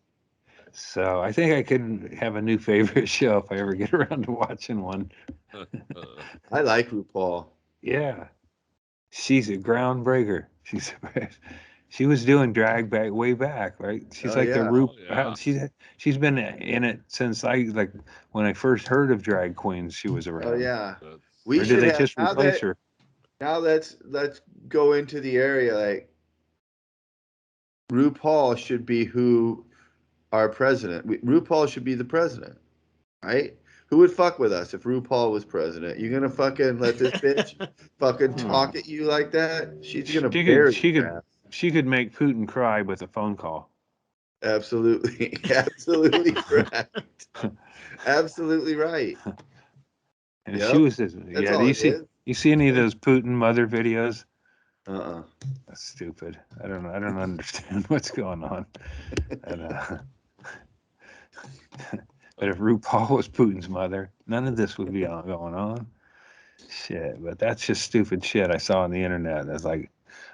So I think I could have a new favorite show if I ever get around to watching one. I like RuPaul. Yeah. She's a groundbreaker. She was doing drag way back, right? She's the she's been in it since when I first heard of drag queens, she was around. Oh yeah. Or did they just replace her? Now let's go into the area. Like RuPaul should be our president. RuPaul should be the president, right? Who would fuck with us if RuPaul was president? You gonna fucking let this bitch fucking talk at you like that? She's gonna bury you. She could make Putin cry with a phone call. Absolutely, absolutely correct. Absolutely right. And she was you see any of those Putin mother videos? That's stupid. I don't know. I don't understand what's going on. But if RuPaul was Putin's mother, none of this would be going on. Shit, but that's just stupid shit I saw on the internet. It's like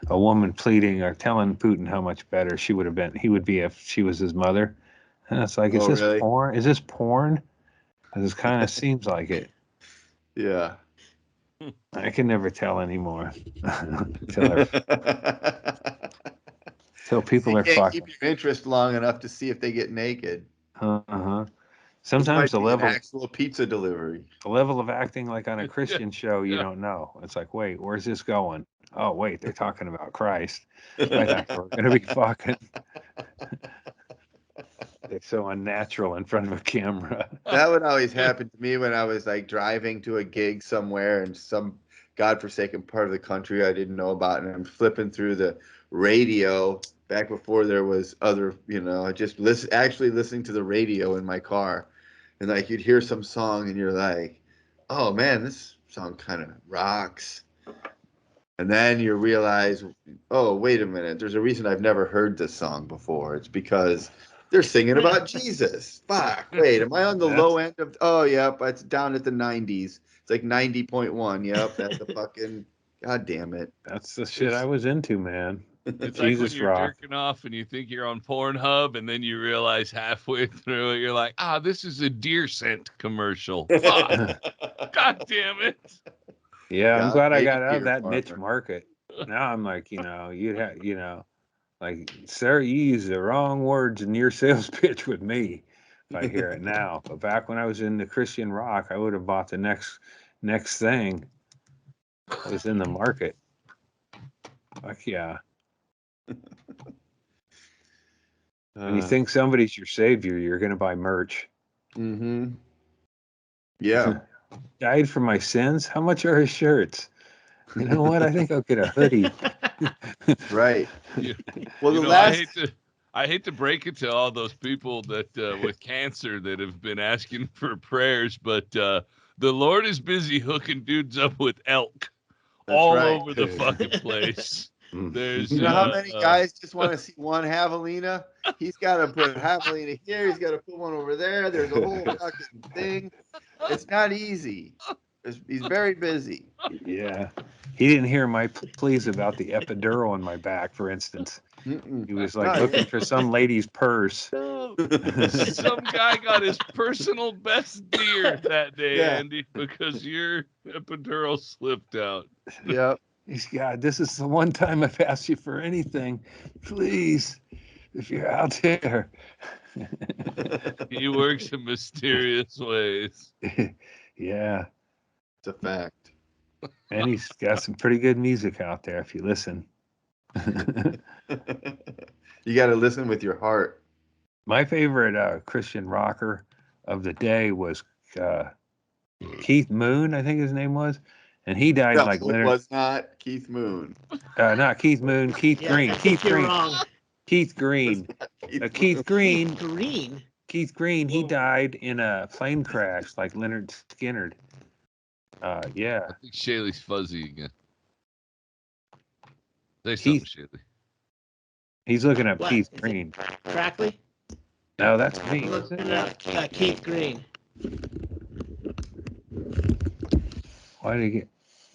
a woman pleading or telling Putin how much better he would be if she was his mother. And it's like, is this porn? Is this porn? Because it kind of seems like it. Yeah. I can never tell anymore. Till people are fucking. Keep your interest long enough to see if they get naked. Sometimes the level actual pizza delivery. The level of acting like on a Christian show, you don't know. It's like, wait, where's this going? Oh, wait, they're talking about Christ. I thought they were gonna be fucking. They're so unnatural in front of a camera. That would always happen to me when I was like driving to a gig somewhere in some godforsaken part of the country I didn't know about, and I'm flipping through the radio back before there was other, just actually listening to the radio in my car, and like you'd hear some song and you're like, oh man, this song kind of rocks. And then you realize, oh, wait a minute. There's a reason I've never heard this song before. It's because they're singing about Jesus. Fuck. Wait, am I on the low end of? Oh, yep. It's down at the 90s. It's like 90.1. Yep. That's the fucking. God damn it. That's the shit I was into, man. It's Jesus like when you're rock. jerking off and you think you're on Pornhub, and then you realize halfway through it, you're like, this is a deer scent commercial. Fuck. God damn it. Yeah, I'm glad I got out of deer that niche market. Now I'm like, you'd have, like, sir, you use the wrong words in your sales pitch with me if I hear it now. But back when I was in the Christian rock, I would have bought the next thing that was in the market. Fuck yeah. When you think somebody's your savior, you're going to buy merch. Mm-hmm. Yeah. Died for my sins? How much are his shirts? You know what? I think I'll get a hoodie. Right. Well, the last... I hate to break it to all those people that with cancer that have been asking for prayers, but the Lord is busy hooking dudes up with elk over the fucking place. There's, you know how many guys just want to see one javelina? He's got to put javelina here. He's got to put one over there. There's a whole fucking thing. It's not easy. He's very busy. Yeah. He didn't hear my pleas about the epidural in my back, for instance. He was like looking for some lady's purse. Some guy got his personal best deer that day, Andy, because your epidural slipped out. Yep. God, this is the one time I've asked you for anything. Please, if you're out there. He works in mysterious ways. Yeah. It's a fact. And he's got some pretty good music out there if you listen. You got to listen with your heart. My favorite Christian rocker of the day was Keith Moon, I think his name was. And he died like Leonard. It was not Keith Moon. Not Keith Moon, Keith Green. Keith Green. Wrong. Keith Green. Keith Green. Green. Keith Green, he died in a plane crash like Leonard Skinner. Yeah. I think Shaylee's fuzzy again. Say something, Shaylee. He's looking at Keith Green. Crackly? No, that's me. Keith Green. Why did he get...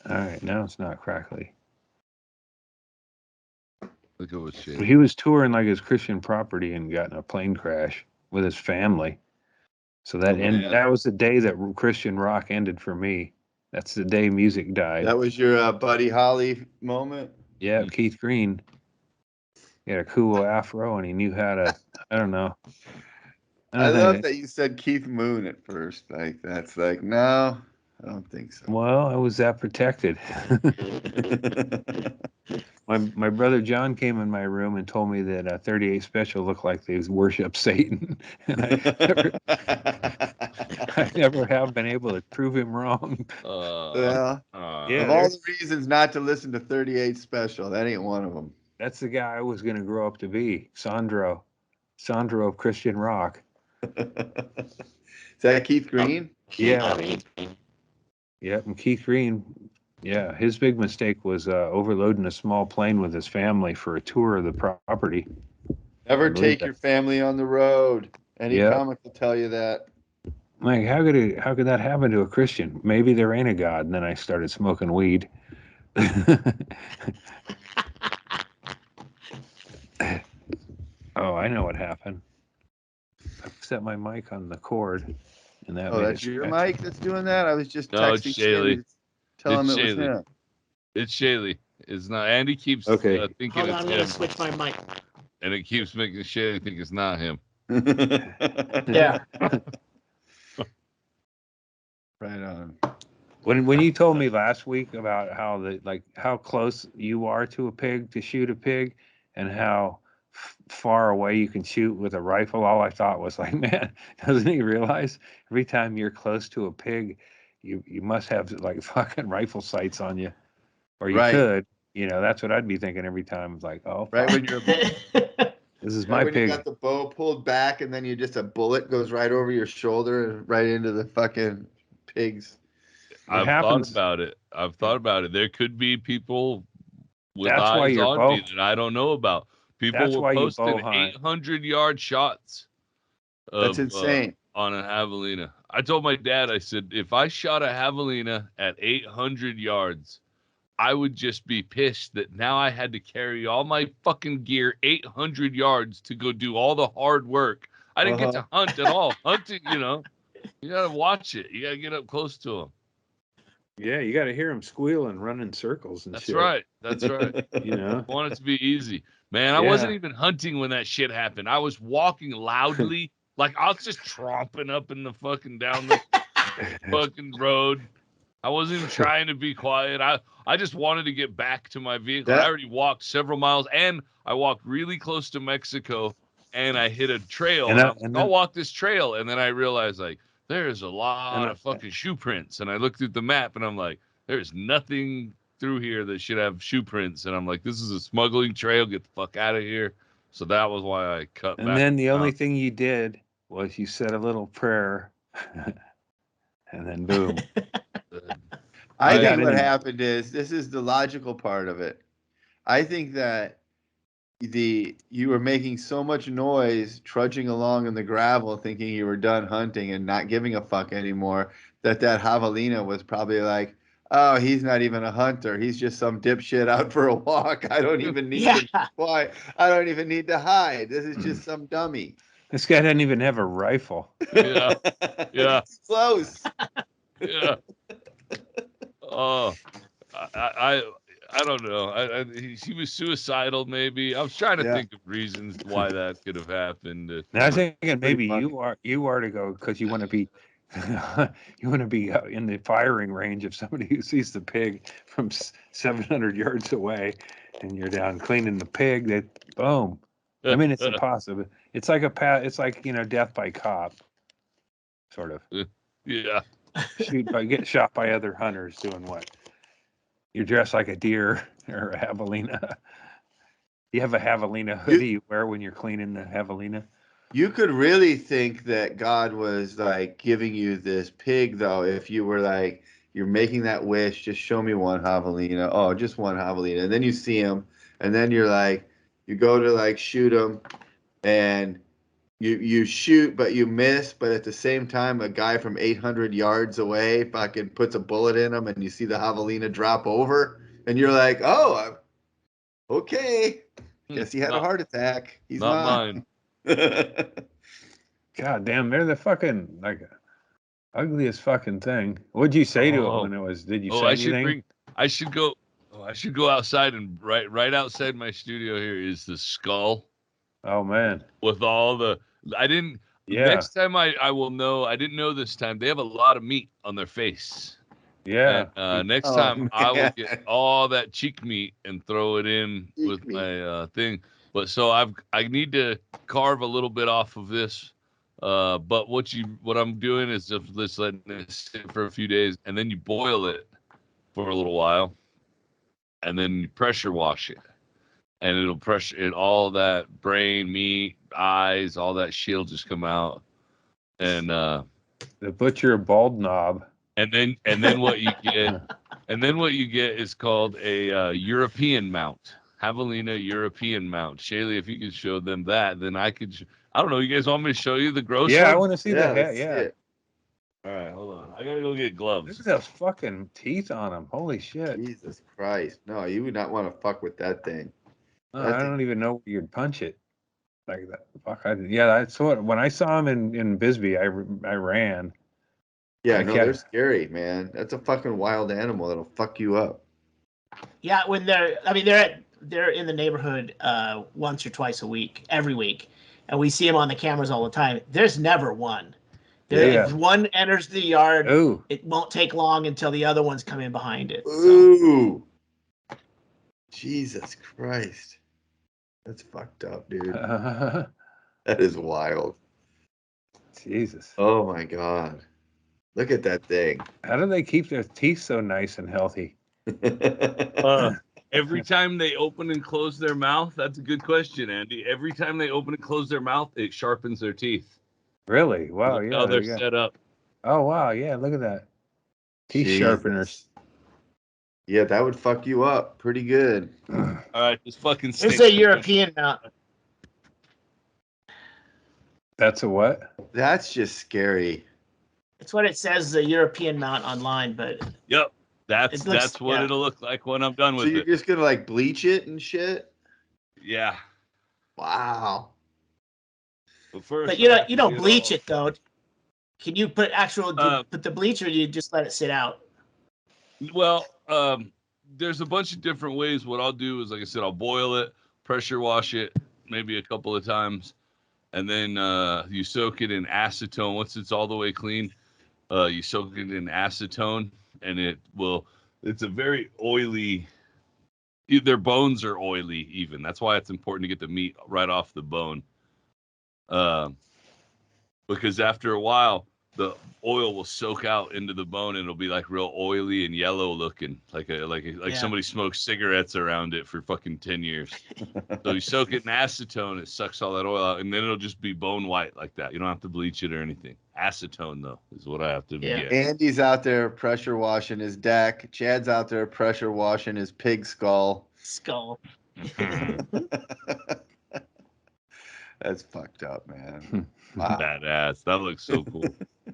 All right, now it's not crackly. Look at what Shaylee. He was touring like his Christian property and got in a plane crash with his family. So that was the day that Christian rock ended for me. That's the day music died. That was your Buddy Holly moment? Yeah, Keith Green. He had a cool afro and he knew how to, I don't know. I love that you said Keith Moon at first. Like, that's like, no, I don't think so. Well, I was that protected. My brother John came in my room and told me that 38 Special looked like they worship Satan. And I never have been able to prove him wrong. Of all the reasons not to listen to 38 Special, that ain't one of them. That's the guy I was going to grow up to be, Sandro of Christian rock. Is that Keith Green? Yeah. Yep, and Keith Green, yeah, his big mistake was overloading a small plane with his family for a tour of the property. Never take your family on the road. Any comic will tell you that. Like, how could that happen to a Christian? Maybe there ain't a God. And then I started smoking weed. Oh, I know what happened. I set my mic on the cord, and that. Oh, that's your mic that's doing that. I was just texting Shaylee to tell him it was him. It's Shaylee. It's not. Andy keeps thinking Hold on, it's I'm gonna switch my mic. And it keeps making Shaylee think it's not him. Yeah. Right on. When you told me last week about how close you are to a pig to shoot a pig, and how far away you can shoot with a rifle, all I thought was like, man, doesn't he realize every time you're close to a pig, you must have like fucking rifle sights on you, or you could, that's what I'd be thinking every time. Like, oh, right, when you're this is my when pig. You got the bow pulled back, and then a bullet goes right over your shoulder and right into the fucking pigs. I've thought about it. There could be people with That's why eyes you're on bow. me that I don't know about. People That's were why you posting bow hunt. 800-yard shots That's of insane. on a javelina. I told my dad, I said, if I shot a javelina at 800 yards, I would just be pissed that now I had to carry all my fucking gear 800 yards to go do all the hard work. I didn't get to hunt at all. Hunting, you gotta watch it. You gotta get up close to them. Yeah, you got to hear them squeal and run in circles and That's shit. right. That's right. I want it to be easy. Man, I wasn't even hunting when that shit happened. I was walking loudly. Like I was just tromping up in the fucking down the fucking road. I wasn't even trying to be quiet. I just wanted to get back to my vehicle. I already walked several miles, and I walked really close to Mexico, and I hit a trail. And I was like, I'll walk this trail. And then I realized, like, there's a lot of fucking shoe prints. And I looked at the map, and I'm like, there's nothing through here that should have shoe prints. And I'm like, this is a smuggling trail. Get the fuck out of here. So that was why I cut back. And then the only thing you did was you said a little prayer, and then boom. I think what happened is, this is the logical part of it. I think that you were making so much noise trudging along in the gravel thinking you were done hunting and not giving a fuck anymore, that javelina was probably like, oh, he's not even a hunter. He's just some dipshit out for a walk. I don't even need to be quiet. I don't even need to hide. This is just some dummy. This guy doesn't even have a rifle. Yeah. Yeah. Close. Yeah. Oh, I don't know. He was suicidal, maybe. I was trying to think of reasons why that could have happened. And I was thinking maybe you are to go because you want to be in the firing range of somebody who sees the pig from 700 yards away, and you're down cleaning the pig. That boom. I mean, it's impossible. It's like it's like death by cop, sort of. Yeah. Get shot by other hunters doing what? You're dressed like a deer or a javelina. You have a javelina hoodie you wear when you're cleaning the javelina. You could really think that God was like giving you this pig, though, if you were like, you're making that wish, just show me one javelina. Oh, just one javelina. And then you see him, and then you're like, you go to like shoot him, and you shoot, but you miss. But at the same time, a guy from 800 yards away fucking puts a bullet in him, and you see the javelina drop over, and you're like, oh, okay. Guess he had a heart attack. He's not mine. God damn, they're the fucking ugliest fucking thing. What'd you say to him when it was? Did you say anything? I should go outside, and right outside my studio here is the skull. Oh man. With all the next time I will know. I didn't know this time. They have a lot of meat on their face. Yeah. And, next time I will get all that cheek meat and throw it in with my thing. But so I need to carve a little bit off of this. But what I'm doing is just letting it sit for a few days, and then you boil it for a little while, and then you pressure wash it, and it'll pressure it, all that brain, meat, eyes, all that shit will just come out, and the butcher bald knob. And then what you get, is called a European mount, javelina European mount. Shaylee, if you could show them that, then I could. I don't know. You guys want me to show you the gross? Yeah, one? I want to see that. Yeah. All right, hold on. I gotta go get gloves. Look at those fucking teeth on them. Holy shit. Jesus Christ. No, you would not want to fuck with that thing. No, I don't even know where you'd punch it. Like that. Fuck. I saw it when I saw him in Bisbee. I ran. Yeah, they're scary, man. That's a fucking wild animal that'll fuck you up. Yeah, when they're in the neighborhood once or twice a week, every week, and we see them on the cameras all the time. There's never one. If one enters the yard, it won't take long until the other ones come in behind it. So. Ooh, Jesus Christ, that's fucked up, dude. That is wild. Jesus. Oh my God. Look at that thing. How do they keep their teeth so nice and healthy? Every time they open and close their mouth, that's a good question, Andy. Every time they open and close their mouth, it sharpens their teeth. Really? Wow. Look how they're set up. Oh wow. Yeah. Look at that. Teeth sharpeners. Yeah, that would fuck you up pretty good. All right, this fucking It's a European mount. That's a what? That's just scary. It's what it says, the European mount online, but yep, that's what it'll look like when I'm done with it. So you're just gonna like bleach it and shit? Yeah. Wow. But you don't bleach it though. Can you put put the bleach, or do you just let it sit out? Well, there's a bunch of different ways. What I'll do is, like I said, I'll boil it, pressure wash it, maybe a couple of times, and then you soak it in acetone. Once it's all the way clean, you soak it in acetone, and it's a very oily. Their bones are oily, even. That's why it's important to get the meat right off the bone. Because after a while, the oil will soak out into the bone, and it'll be like real oily and yellow looking, like somebody smoked cigarettes around it for fucking 10 years. So you soak it in acetone, it sucks all that oil out, and then it'll just be bone white like that. You don't have to bleach it or anything. Acetone, though, is what I have to get. Andy's out there pressure washing his deck. Chad's out there pressure washing his pig skull. That's fucked up, man. Wow. Badass. That looks so cool.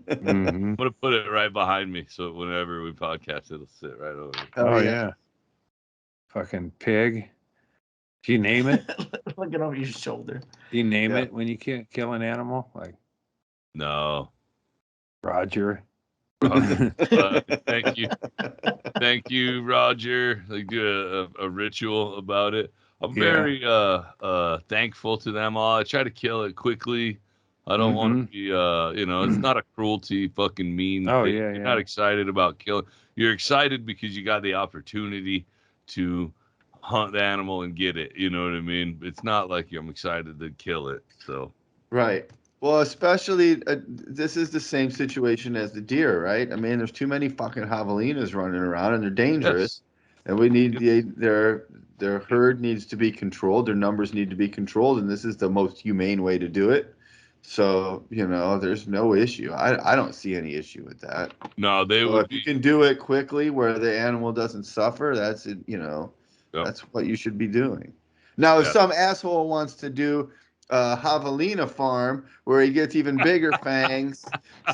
I'm gonna put it right behind me, so whenever we podcast, it'll sit right over. Oh yeah. Fucking pig. Do you name it? Looking over your shoulder. Do you name it when you can't kill an animal? Like no. Roger. Thank you, Roger. Like do a ritual about it. I'm very thankful to them all. I try to kill it quickly. I don't want to be it's not a cruelty fucking mean thing. You're not excited about killing. You're excited because you got the opportunity to hunt the animal and get it. You know what I mean? It's not like I'm excited to kill it. So right. Well, especially this is the same situation as the deer, right? I mean, there's too many fucking javelinas running around, and they're dangerous. Yes. And we need their herd needs to be controlled. Their numbers need to be controlled, and this is the most humane way to do it. So there's no issue. I don't see any issue with that. No, if you can do it quickly where the animal doesn't suffer, that's it. That's what you should be doing. Now, if some asshole wants to do a javelina farm where he gets even bigger fangs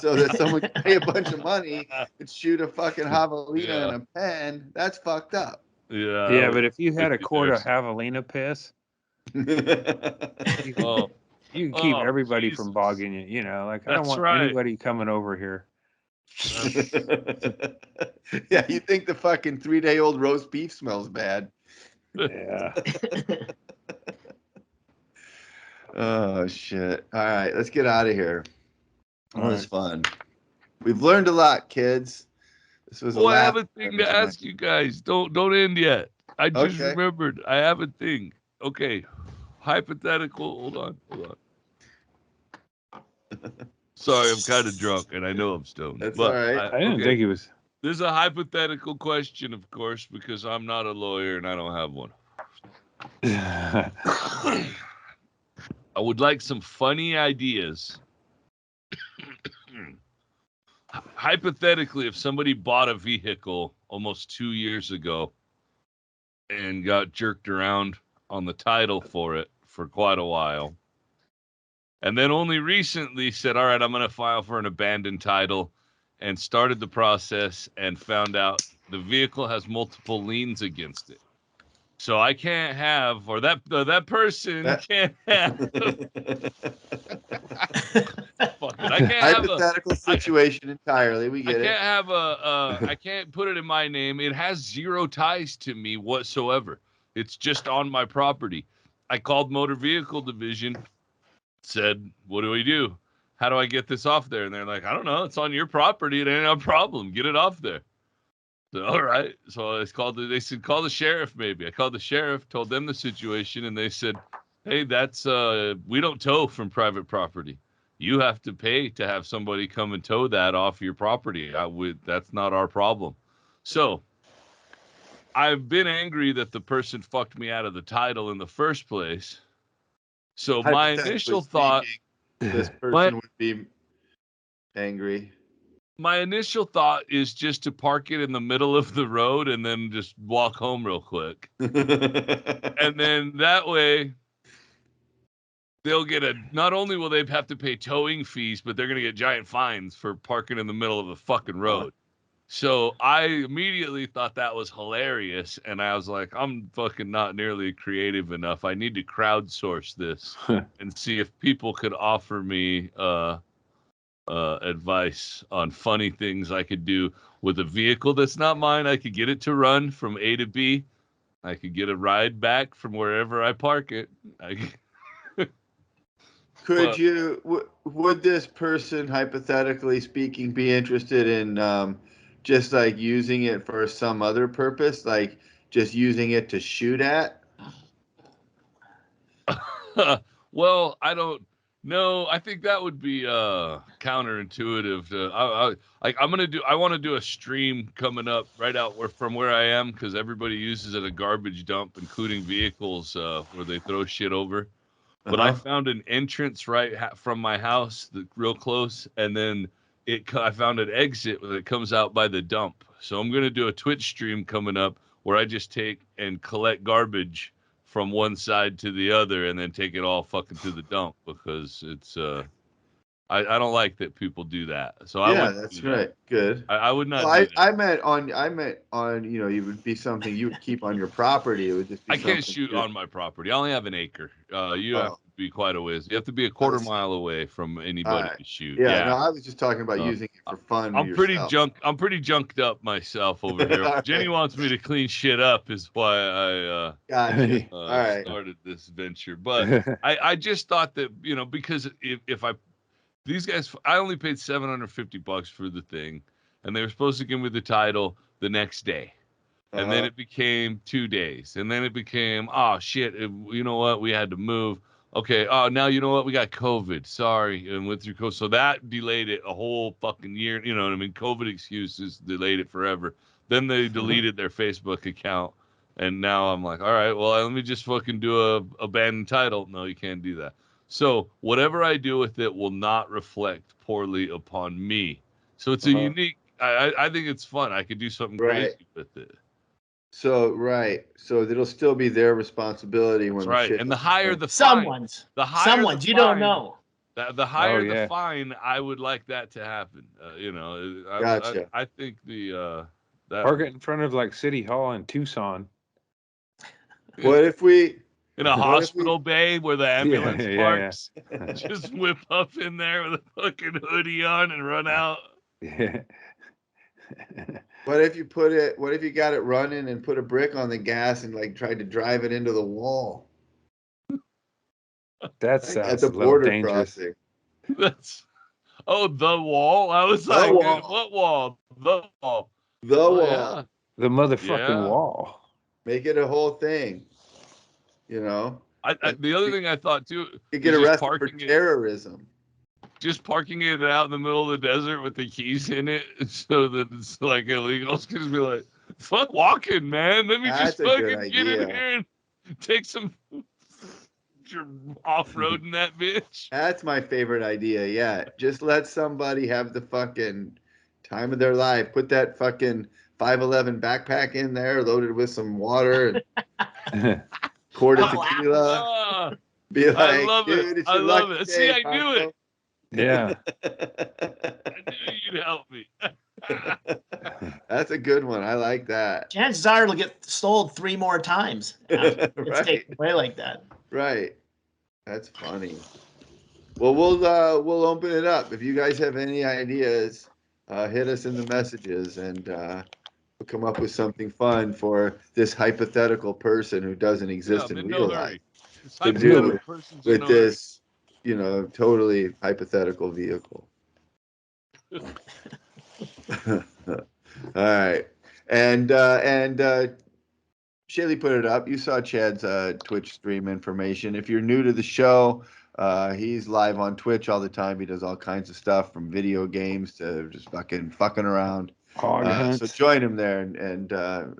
so that someone can pay a bunch of money and shoot a fucking javelina in a pen, that's fucked up. Yeah, but if you had a quart of javelina piss, you can keep everybody from bogging you. Like I don't want anybody coming over here. Yeah, you think the fucking 3-day-old roast beef smells bad. Yeah. Oh shit. All right, let's get out of here. That was fun. We've learned a lot, kids. This was I have a thing to ask you guys. Don't end yet. I just remembered. I have a thing. Okay. Hypothetical. Hold on. Sorry, I'm kind of drunk and I know I'm stoned. That's all right. I didn't think it was. There's a hypothetical question, of course, because I'm not a lawyer and I don't have one. I would like some funny ideas. Hypothetically, if somebody bought a vehicle almost 2 years ago and got jerked around on the title for it for quite a while, and then only recently said, all right, I'm going to file for an abandoned title, and started the process and found out the vehicle has multiple liens against it. So I can't have, or that person can't have. Fuck it. I can't hypothetical situation entirely. We get it. I can't have I can't put it in my name. It has zero ties to me whatsoever. It's just on my property. I called Motor Vehicle Division, said, what do we do? How do I get this off there? And they're like, I don't know. It's on your property. It ain't a problem. Get it off there. So, all right. So they said, call the sheriff maybe. I called the sheriff, told them the situation, and they said, hey, that's we don't tow from private property. You have to pay to have somebody come and tow that off your property. That's not our problem. So I've been angry that the person fucked me out of the title in the first place. So my initial thought, this person would be angry. My initial thought is just to park it in the middle of the road and then just walk home real quick. And then that way they'll get not only will they have to pay towing fees, but they're going to get giant fines for parking in the middle of the fucking road. So I immediately thought that was hilarious. And I was like, I'm fucking not nearly creative enough. I need to crowdsource this and see if people could offer me advice on funny things I could do with a vehicle that's not mine. I could get it to run from A to B. I could get a ride back from wherever I park it. Would this person, hypothetically speaking, be interested in just like using it for some other purpose, like just using it to shoot at? Well, I don't know. I think that would be counterintuitive. I want to do a stream coming up right out from where I am, because everybody uses it a garbage dump, including vehicles where they throw shit over. But I found an entrance right from my house, real close, and then I found an exit that comes out by the dump. So I'm going to do a Twitch stream coming up where I just take and collect garbage from one side to the other and then take it all fucking to the dump, because it's I don't like that people do that. So that's right. Good. I would not. I meant on it would be something you would keep on your property. It would just be. I can't shoot on my property. I only have an acre. You have to be quite a ways. You have to be a quarter mile away from anybody to shoot. Yeah, no, I was just talking about using it for fun. I'm pretty junked up myself over here. Right. Jenny wants me to clean shit up, is why I started this venture. But I just thought that, because if these guys, I only paid $750 for the thing, and they were supposed to give me the title the next day. And then it became 2 days. And then it became, oh, shit, you know what? We had to move. Okay, oh, now you know what? We got COVID. Sorry. And went through COVID. So that delayed it a whole fucking year. You know what I mean? COVID excuses delayed it forever. Then they deleted their Facebook account. And now I'm like, all right, well, let me just fucking do a abandoned title. No, you can't do that. So whatever I do with it will not reflect poorly upon me. So it's a unique, I think it's fun. I could do something crazy with it. So it'll still be their responsibility when right. And the higher the fine, someone's you don't know. The higher the fine, I would like that to happen. Gotcha. I think that park it in front of like City Hall in Tucson. What if we in a hospital bay where the ambulance parks? Just whip up in there with a fucking hoodie on and run out. Yeah. What if you got it running and put a brick on the gas and like tried to drive it into the wall? That sounds a little dangerous. Crossing. The wall. I was like, what wall? The wall. The wall. Yeah. The motherfucking wall. Make it a whole thing. The other thing I thought too, you get arrested for terrorism. Just parking it out in the middle of the desert with the keys in it, so that it's like illegals can just be like, "Fuck walking, man. Let me just fucking get in here and take some off-roading that bitch." That's my favorite idea. Yeah, just let somebody have the fucking time of their life. Put that fucking 511 backpack in there, loaded with some water and quart of tequila. Be like, I love dude, it. I love it. See, I knew it. Yeah. I knew you'd help me. That's a good one. I like that. Chances are it'll get sold 3 more times. It's taken away like that. Right. That's funny. Well, we'll open it up. If you guys have any ideas, hit us in the messages, and we'll come up with something fun for this hypothetical person who doesn't exist in real life to do with this. Totally hypothetical vehicle. All right. And Shaylee put it up. You saw Chad's Twitch stream information. If you're new to the show, he's live on Twitch all the time. He does all kinds of stuff, from video games to just fucking around. So join him there, and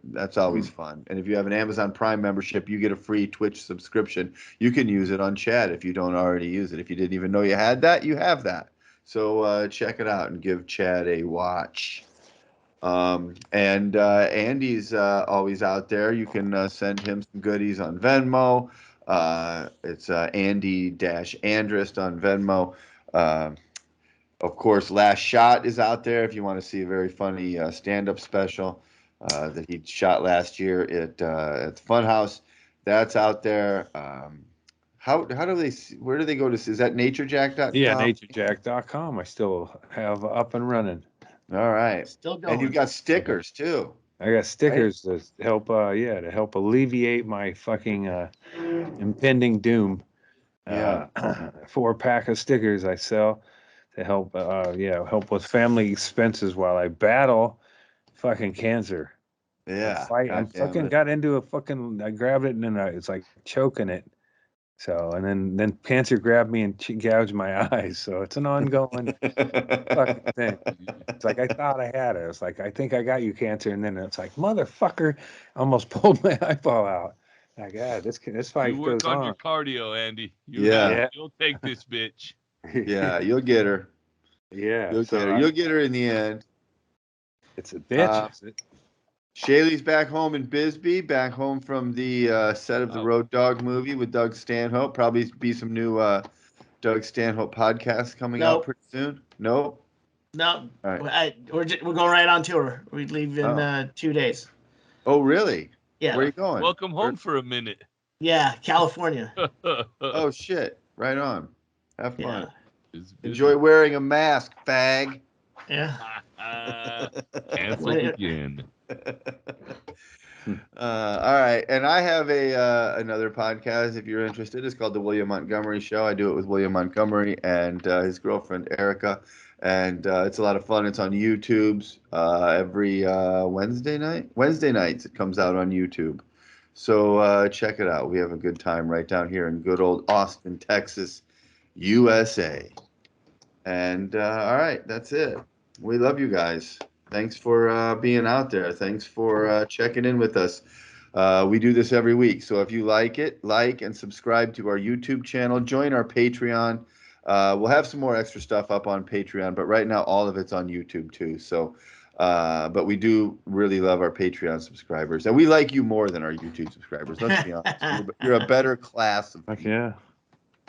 that's always fun. And if you have an Amazon Prime membership, you get a free Twitch subscription. You can use it on Chat if you don't already use it. If you didn't even know you had that, you have that. So check it out and give Chad a watch. And Andy's always out there. You can send him some goodies on Venmo. It's Andy-Andrist on Venmo. Of course, Last Shot is out there if you want to see a very funny stand-up special that he shot last year at the Funhouse. That's out there. Where do they go to? Is that naturejack.com? Yeah, naturejack.com. I still have up and running. All right. Still going. And you've got stickers too. I got stickers to help alleviate my fucking impending doom. 4-pack of stickers I sell to help help with family expenses while I battle fucking cancer. Yeah. I fucking got into I grabbed it and then it's like choking it. So, and then cancer grabbed me and gouged my eyes. So it's an ongoing fucking thing. It's like, I thought I had it. It's like, I think I got you, cancer. And then it's like, motherfucker, almost pulled my eyeball out. Like, this fight you work goes on. Your cardio, Andy. You'll take this bitch. Yeah, you'll get her. Yeah. You'll get her in the end. It's a bitch, is it? Shaylee's back home in Bisbee, back home from the set of the Road Dogg movie with Doug Stanhope. Probably be some new Doug Stanhope podcasts coming out pretty soon. No? No. All right. We're going right on tour. We leave in 2 days. Oh, really? Yeah. Where are you going? Welcome home for a minute. Yeah, California. Oh, shit. Right on. Have fun. Yeah. Enjoy wearing a mask, fag. Yeah. Cancel again. All right, and I have another podcast if you're interested. It's called The William Montgomery Show. I do it with William Montgomery and his girlfriend Erica, and it's a lot of fun. It's on YouTube's every Wednesday night. Wednesday nights it comes out on YouTube, so check it out. We have a good time right down here in good old Austin, Texas, USA. And all right, that's it. We love you guys. Thanks for being out there. Thanks for checking in with us. We do this every week. So if you like it, like and subscribe to our YouTube channel. Join our Patreon. We'll have some more extra stuff up on Patreon, but right now all of it's on YouTube too. So, but we do really love our Patreon subscribers. And we like you more than our YouTube subscribers. Let's be honest. You're a better class of people. Yeah.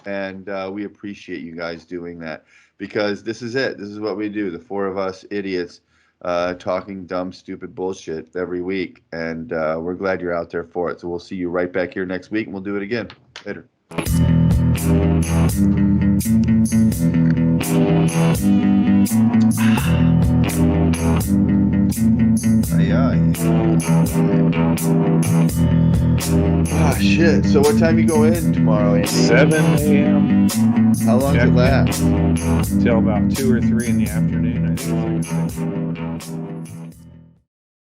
And we appreciate you guys doing that because this is it. This is what we do. The four of us idiots talking dumb, stupid bullshit every week. And we're glad you're out there for it. So we'll see you right back here next week and we'll do it again. Later. Oh, shit. So what time you go in tomorrow, Andy? 7 a.m. How long does it last? Till about 2 or 3 in the afternoon, I think.